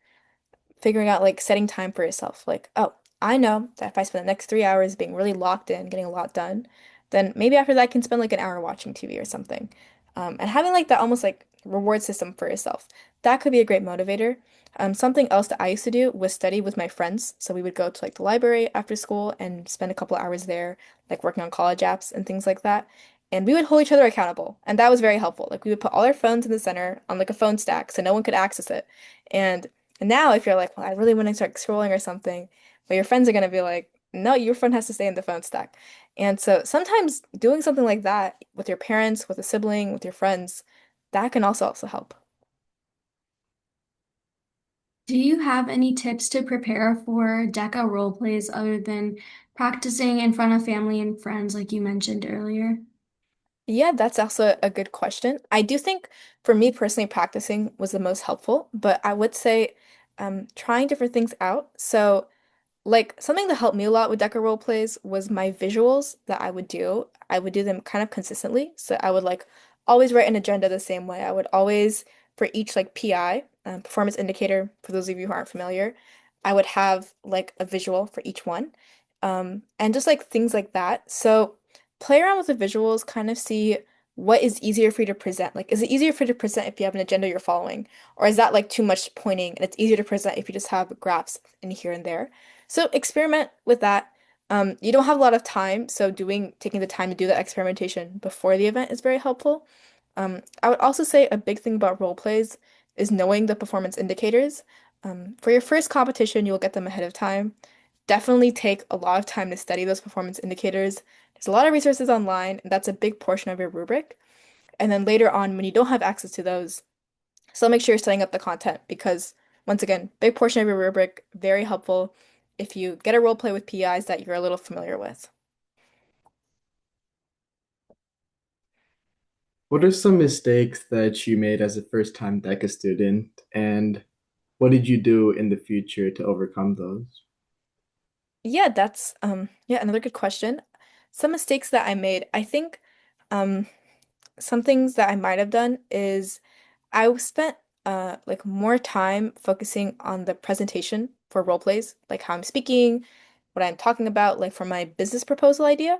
Speaker 2: figuring out like setting time for yourself. Like, oh, I know that if I spend the next 3 hours being really locked in, getting a lot done, then maybe after that I can spend like an hour watching TV or something. And having like that almost like reward system for yourself. That could be a great motivator. Something else that I used to do was study with my friends. So we would go to like the library after school and spend a couple of hours there, like working on college apps and things like that. And we would hold each other accountable. And that was very helpful. Like we would put all our phones in the center on like a phone stack so no one could access it. And now, if you're like, well, I really want to start scrolling or something, but your friends are going to be like, no, your phone has to stay in the phone stack. And so sometimes doing something like that with your parents, with a sibling, with your friends, that can also help.
Speaker 3: Do you have any tips to prepare for DECA role plays other than practicing in front of family and friends like you mentioned earlier?
Speaker 2: Yeah, that's also a good question. I do think for me personally, practicing was the most helpful, but I would say trying different things out. So like something that helped me a lot with Deca role plays was my visuals that I would do. I would do them kind of consistently. So I would like always write an agenda the same way. I would always, for each like PI, performance indicator, for those of you who aren't familiar, I would have like a visual for each one. And just like things like that. So play around with the visuals, kind of see what is easier for you to present. Like, is it easier for you to present if you have an agenda you're following? Or is that like too much pointing and it's easier to present if you just have graphs in here and there? So experiment with that. You don't have a lot of time, so taking the time to do that experimentation before the event is very helpful. I would also say a big thing about role plays is knowing the performance indicators. For your first competition, you'll get them ahead of time. Definitely take a lot of time to study those performance indicators. There's a lot of resources online, and that's a big portion of your rubric. And then later on, when you don't have access to those, still make sure you're setting up the content because, once again, big portion of your rubric, very helpful. if you get a role play with PIs that you're a little familiar with.
Speaker 1: What are some mistakes that you made as a first-time DECA student, and what did you do in the future to overcome those?
Speaker 2: Yeah, that's yeah, another good question. Some mistakes that I made, I think um some things that I might have done is I spent like more time focusing on the presentation for role plays, like how I'm speaking, what I'm talking about, like for my business proposal idea.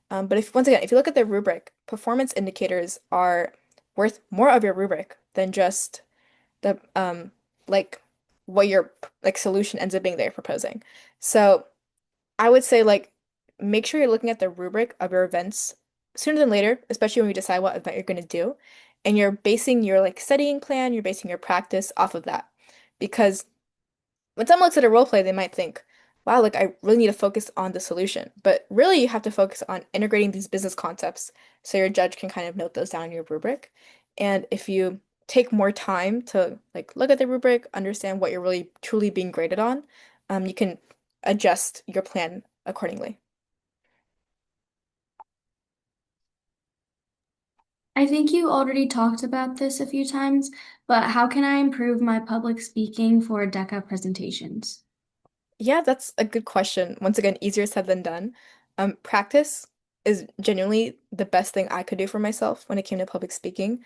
Speaker 2: But if once again, if you look at the rubric, performance indicators are worth more of your rubric than just the like what your like solution ends up being that you're proposing. So I would say like make sure you're looking at the rubric of your events sooner than later, especially when you decide what event you're going to do. And you're basing your like studying plan, you're basing your practice off of that. Because when someone looks at a role play, they might think, wow, like I really need to focus on the solution. But really you have to focus on integrating these business concepts so your judge can kind of note those down in your rubric. And if you take more time to like look at the rubric, understand what you're really truly being graded on, you can adjust your plan accordingly.
Speaker 3: I think you already talked about this a few times, but how can I improve my public speaking for DECA presentations?
Speaker 2: Yeah, that's a good question. Once again, easier said than done. Practice is genuinely the best thing I could do for myself when it came to public speaking.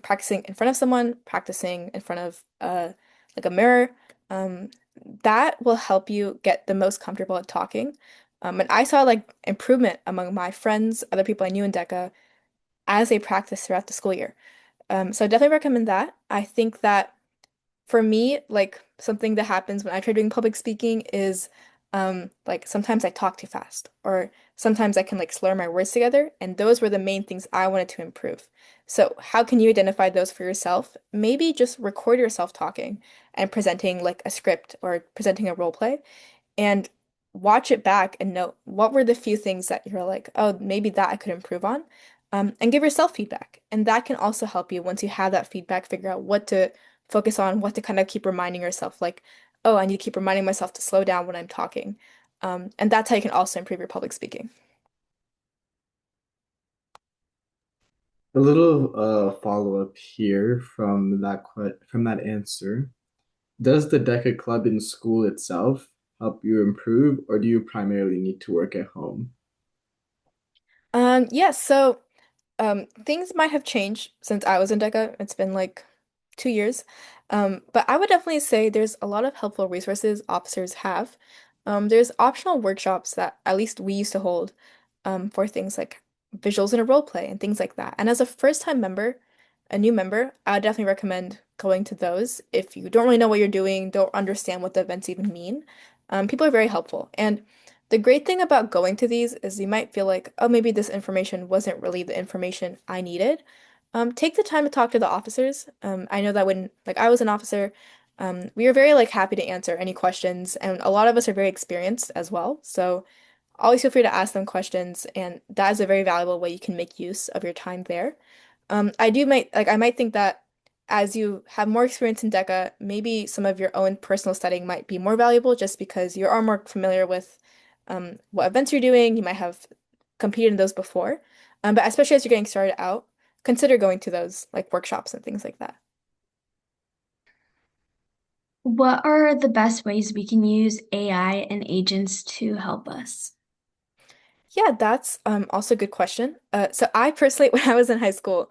Speaker 2: Practicing in front of someone, practicing in front of like a mirror, um, that will help you get the most comfortable at talking. And I saw like improvement among my friends, other people I knew in DECA as they practice throughout the school year. So I definitely recommend that. I think that for me, like something that happens when I try doing public speaking is like sometimes I talk too fast or sometimes I can like slur my words together, and those were the main things I wanted to improve. So how can you identify those for yourself? Maybe just record yourself talking and presenting like a script or presenting a role play and watch it back and note what were the few things that you're like, oh, maybe that I could improve on. And give yourself feedback. And that can also help you once you have that feedback, figure out what to focus on, what to kind of keep reminding yourself, like, oh, I need to keep reminding myself to slow down when I'm talking. And that's how you can also improve your public speaking.
Speaker 1: A little follow-up here from from that answer. Does the DECA club in school itself help you improve, or do you primarily need to work at home?
Speaker 2: Yeah, so things might have changed since I was in DECA. It's been like 2 years. But I would definitely say there's a lot of helpful resources officers have. There's optional workshops that at least we used to hold for things like visuals in a role play and things like that. And as a first-time member, a new member, I would definitely recommend going to those if you don't really know what you're doing, don't understand what the events even mean. People are very helpful. And the great thing about going to these is you might feel like, oh, maybe this information wasn't really the information I needed. Take the time to talk to the officers. I know that when like I was an officer, we were very like happy to answer any questions, and a lot of us are very experienced as well. So always feel free to ask them questions, and that is a very valuable way you can make use of your time there. I might think that as you have more experience in DECA, maybe some of your own personal studying might be more valuable just because you are more familiar with what events you're doing. You might have competed in those before. But especially as you're getting started out, consider going to those like workshops and things like that.
Speaker 3: What are the best ways we can use AI and agents to help us?
Speaker 2: Yeah, that's also a good question. So I personally, when I was in high school,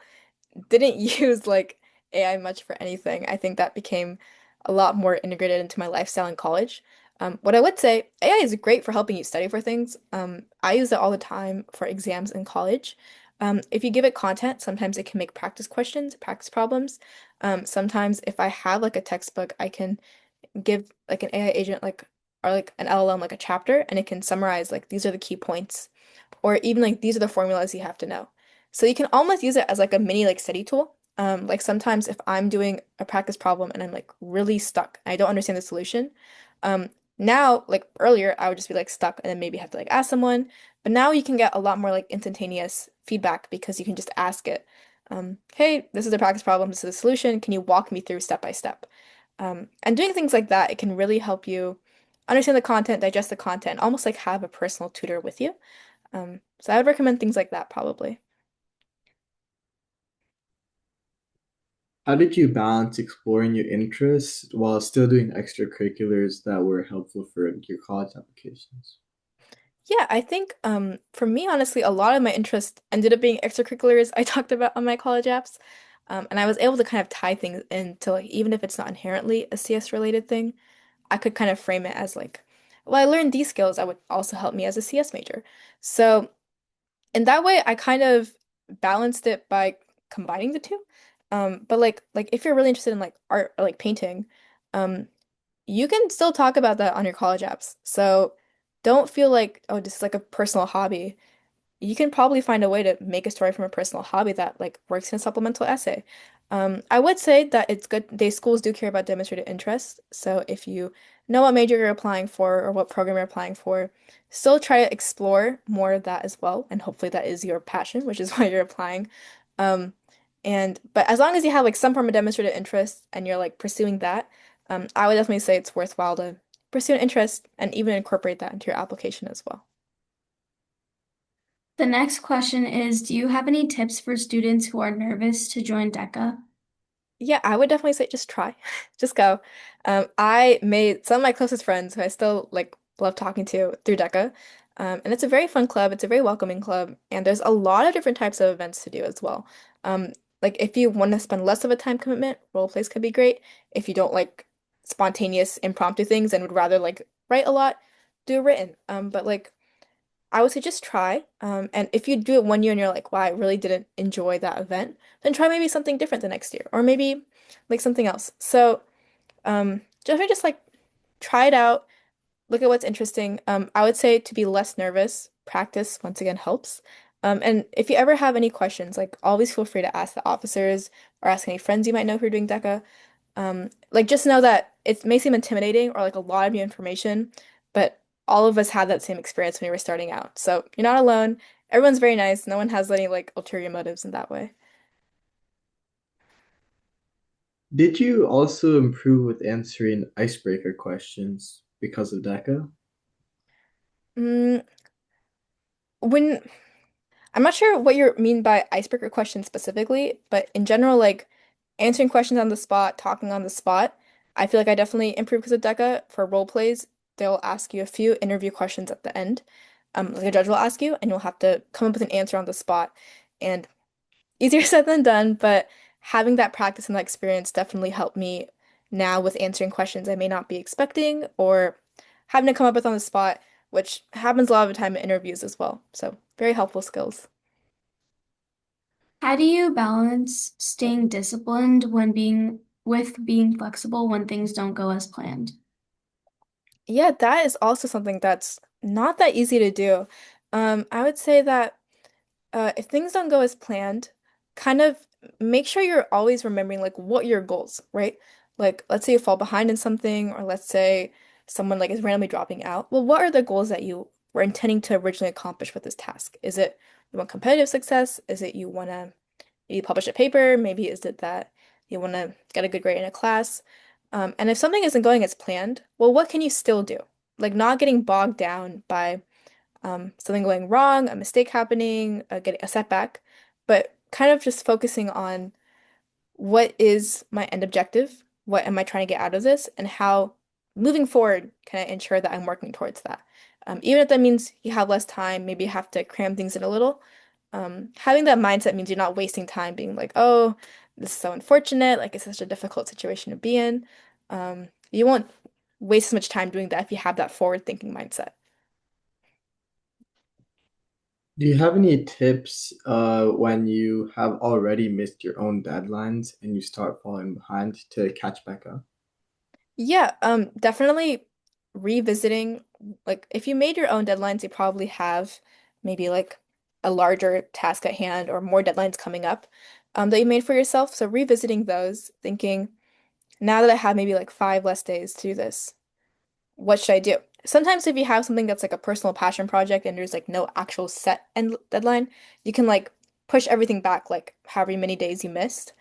Speaker 2: didn't use like AI much for anything. I think that became a lot more integrated into my lifestyle in college. What I would say, AI is great for helping you study for things. I use it all the time for exams in college. If you give it content, sometimes it can make practice questions, practice problems. Sometimes if I have like a textbook, I can give like an AI agent like or like an LLM like a chapter and it can summarize like these are the key points or even like these are the formulas you have to know. So you can almost use it as like a mini like study tool. Like sometimes if I'm doing a practice problem and I'm like really stuck and I don't understand the solution, um, now like earlier I would just be like stuck and then maybe have to like ask someone, but now you can get a lot more like instantaneous feedback because you can just ask it, hey, this is the practice problem, this is the solution. Can you walk me through step by step? And doing things like that, it can really help you understand the content, digest the content, almost like have a personal tutor with you. So I would recommend things like that probably.
Speaker 1: How did you balance exploring your interests while still doing extracurriculars that were helpful for your college applications?
Speaker 2: Yeah, I think for me, honestly, a lot of my interests ended up being extracurriculars I talked about on my college apps. And I was able to kind of tie things into like even if it's not inherently a CS related thing, I could kind of frame it as like, well, I learned these skills that would also help me as a CS major. So in that way, I kind of balanced it by combining the two. But like if you're really interested in like art or like painting, um, you can still talk about that on your college apps. So don't feel like, oh, this is like a personal hobby. You can probably find a way to make a story from a personal hobby that like works in a supplemental essay. I would say that it's good. They schools do care about demonstrated interest. So if you know what major you're applying for or what program you're applying for, still try to explore more of that as well. And hopefully that is your passion, which is why you're applying. Um, and but as long as you have like some form of demonstrated interest and you're like pursuing that, I would definitely say it's worthwhile to pursue an interest and even incorporate that into your application as well.
Speaker 3: The next question is, do you have any tips for students who are nervous to join DECA?
Speaker 2: Yeah, I would definitely say just try. Just go. I made some of my closest friends who I still like love talking to through DECA. And it's a very fun club. It's a very welcoming club. And there's a lot of different types of events to do as well. Like if you want to spend less of a time commitment, role plays could be great. If you don't like spontaneous impromptu things and would rather like write a lot, do written. But like I would say just try. And if you do it 1 year and you're like, wow, I really didn't enjoy that event, then try maybe something different the next year, or maybe like something else. So, just like try it out, look at what's interesting. I would say to be less nervous, practice once again helps. And if you ever have any questions, like always feel free to ask the officers or ask any friends you might know who are doing DECA. Like just know that it may seem intimidating or like a lot of new information, but all of us had that same experience when we were starting out. So you're not alone. Everyone's very nice. No one has any like ulterior motives in that way.
Speaker 1: Did you also improve with answering icebreaker questions because of DECA?
Speaker 2: Mm, when I'm not sure what you mean by icebreaker questions specifically, but in general, like answering questions on the spot, talking on the spot, I feel like I definitely improved because of DECA. For role plays, they'll ask you a few interview questions at the end. Like a judge will ask you, and you'll have to come up with an answer on the spot. And easier said than done, but having that practice and that experience definitely helped me now with answering questions I may not be expecting or having to come up with on the spot, which happens a lot of the time in interviews as well. So, very helpful skills.
Speaker 3: How do you balance staying disciplined when being flexible when things don't go as planned?
Speaker 2: Yeah, that is also something that's not that easy to do. I would say that if things don't go as planned, kind of make sure you're always remembering like what are your goals, right? Like let's say you fall behind in something, or let's say someone like is randomly dropping out. Well, what are the goals that you were intending to originally accomplish with this task? Is it you want competitive success? Is it you want to you publish a paper? Maybe is it that you want to get a good grade in a class? And if something isn't going as planned, well, what can you still do? Like not getting bogged down by something going wrong, a mistake happening, getting a setback, but kind of just focusing on what is my end objective, what am I trying to get out of this, and how moving forward can I ensure that I'm working towards that. Even if that means you have less time, maybe you have to cram things in a little. Having that mindset means you're not wasting time being like, oh, this is so unfortunate, like it's such a difficult situation to be in. You won't waste as much time doing that if you have that forward-thinking mindset.
Speaker 1: Do you have any tips when you have already missed your own deadlines and you start falling behind to catch back up?
Speaker 2: Yeah, definitely revisiting, like if you made your own deadlines, you probably have maybe like a larger task at hand or more deadlines coming up that you made for yourself. So revisiting those, thinking, now that I have maybe like 5 less days to do this, what should I do? Sometimes if you have something that's like a personal passion project and there's like no actual set end deadline, you can like push everything back like however many days you missed,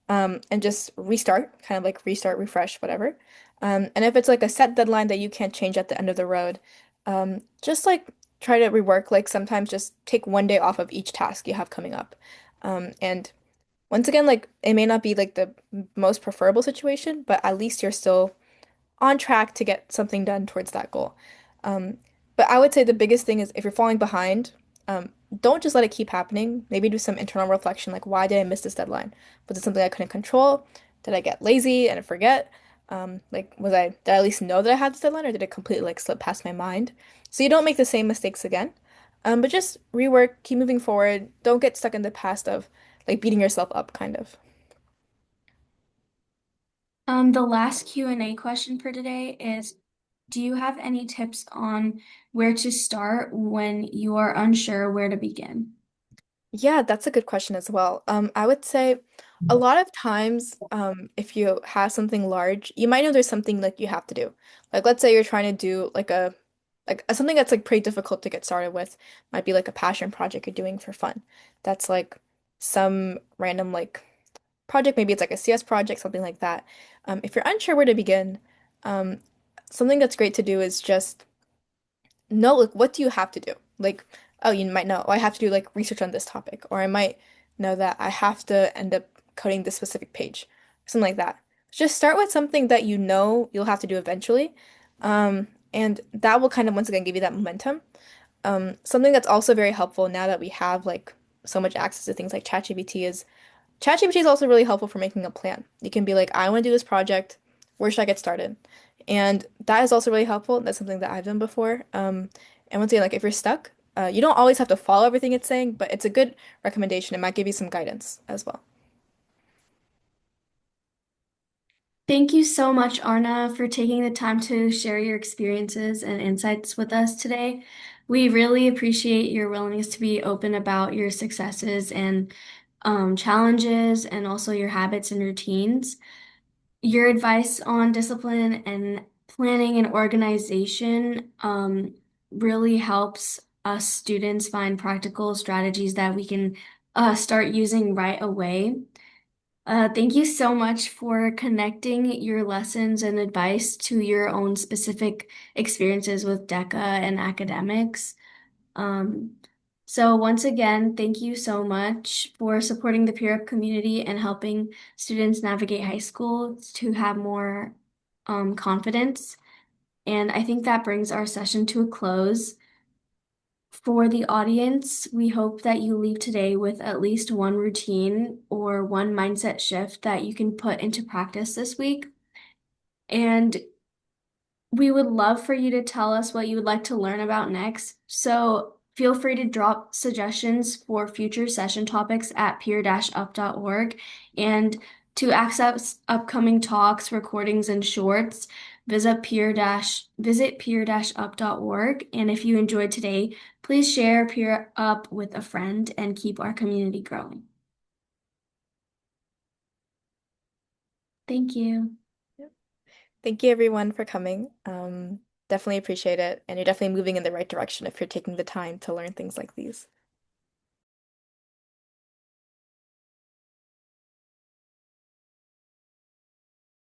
Speaker 2: and just restart, kind of like restart, refresh, whatever. And if it's like a set deadline that you can't change at the end of the road, just like try to rework. Like sometimes just take one day off of each task you have coming up. And once again, like it may not be like the most preferable situation, but at least you're still on track to get something done towards that goal. Um, but I would say the biggest thing is if you're falling behind, um, don't just let it keep happening. Maybe do some internal reflection, like why did I miss this deadline? Was it something I couldn't control? Did I get lazy and forget? Like did I at least know that I had this deadline, or did it completely like slip past my mind? So you don't make the same mistakes again. But just rework, keep moving forward. Don't get stuck in the past of like beating yourself up, kind of.
Speaker 3: The last Q&A question for today is, do you have any tips on where to start when you are unsure where to begin?
Speaker 2: Yeah, that's a good question as well. I would say a lot of times, if you have something large, you might know there's something like you have to do. Like let's say you're trying to do something that's like pretty difficult to get started with. Might be like a passion project you're doing for fun. That's like some random like project, maybe it's like a CS project, something like that. If you're unsure where to begin, um, something that's great to do is just know like what do you have to do? Like, oh, you might know, oh, I have to do like research on this topic, or I might know that I have to end up coding this specific page, something like that. Just start with something that you know you'll have to do eventually, and that will kind of once again give you that momentum. Something that's also very helpful now that we have like so much access to things like ChatGPT is ChatGPT is also really helpful for making a plan. You can be like, I want to do this project. Where should I get started? And that is also really helpful. That's something that I've done before. And once again, like if you're stuck, you don't always have to follow everything it's saying, but it's a good recommendation. It might give you some guidance as well.
Speaker 3: Thank you so much, Arna, for taking the time to share your experiences and insights with us today. We really appreciate your willingness to be open about your successes and challenges and also your habits and routines. Your advice on discipline and planning and organization really helps us students find practical strategies that we can start using right away. Thank you so much for connecting your lessons and advice to your own specific experiences with DECA and academics. Um, so once again, thank you so much for supporting the peer up community and helping students navigate high school to have more confidence. And I think that brings our session to a close. For the audience, we hope that you leave today with at least one routine or one mindset shift that you can put into practice this week. And we would love for you to tell us what you would like to learn about next. So feel free to drop suggestions for future session topics at peer-up.org. And to access upcoming talks, recordings, and shorts, visit peer-up.org. And if you enjoyed today, please share Peer Up with a friend and keep our community growing. Thank you.
Speaker 2: Yep. Thank you everyone for coming. Definitely appreciate it. And you're definitely moving in the right direction if you're taking the time to learn things like these.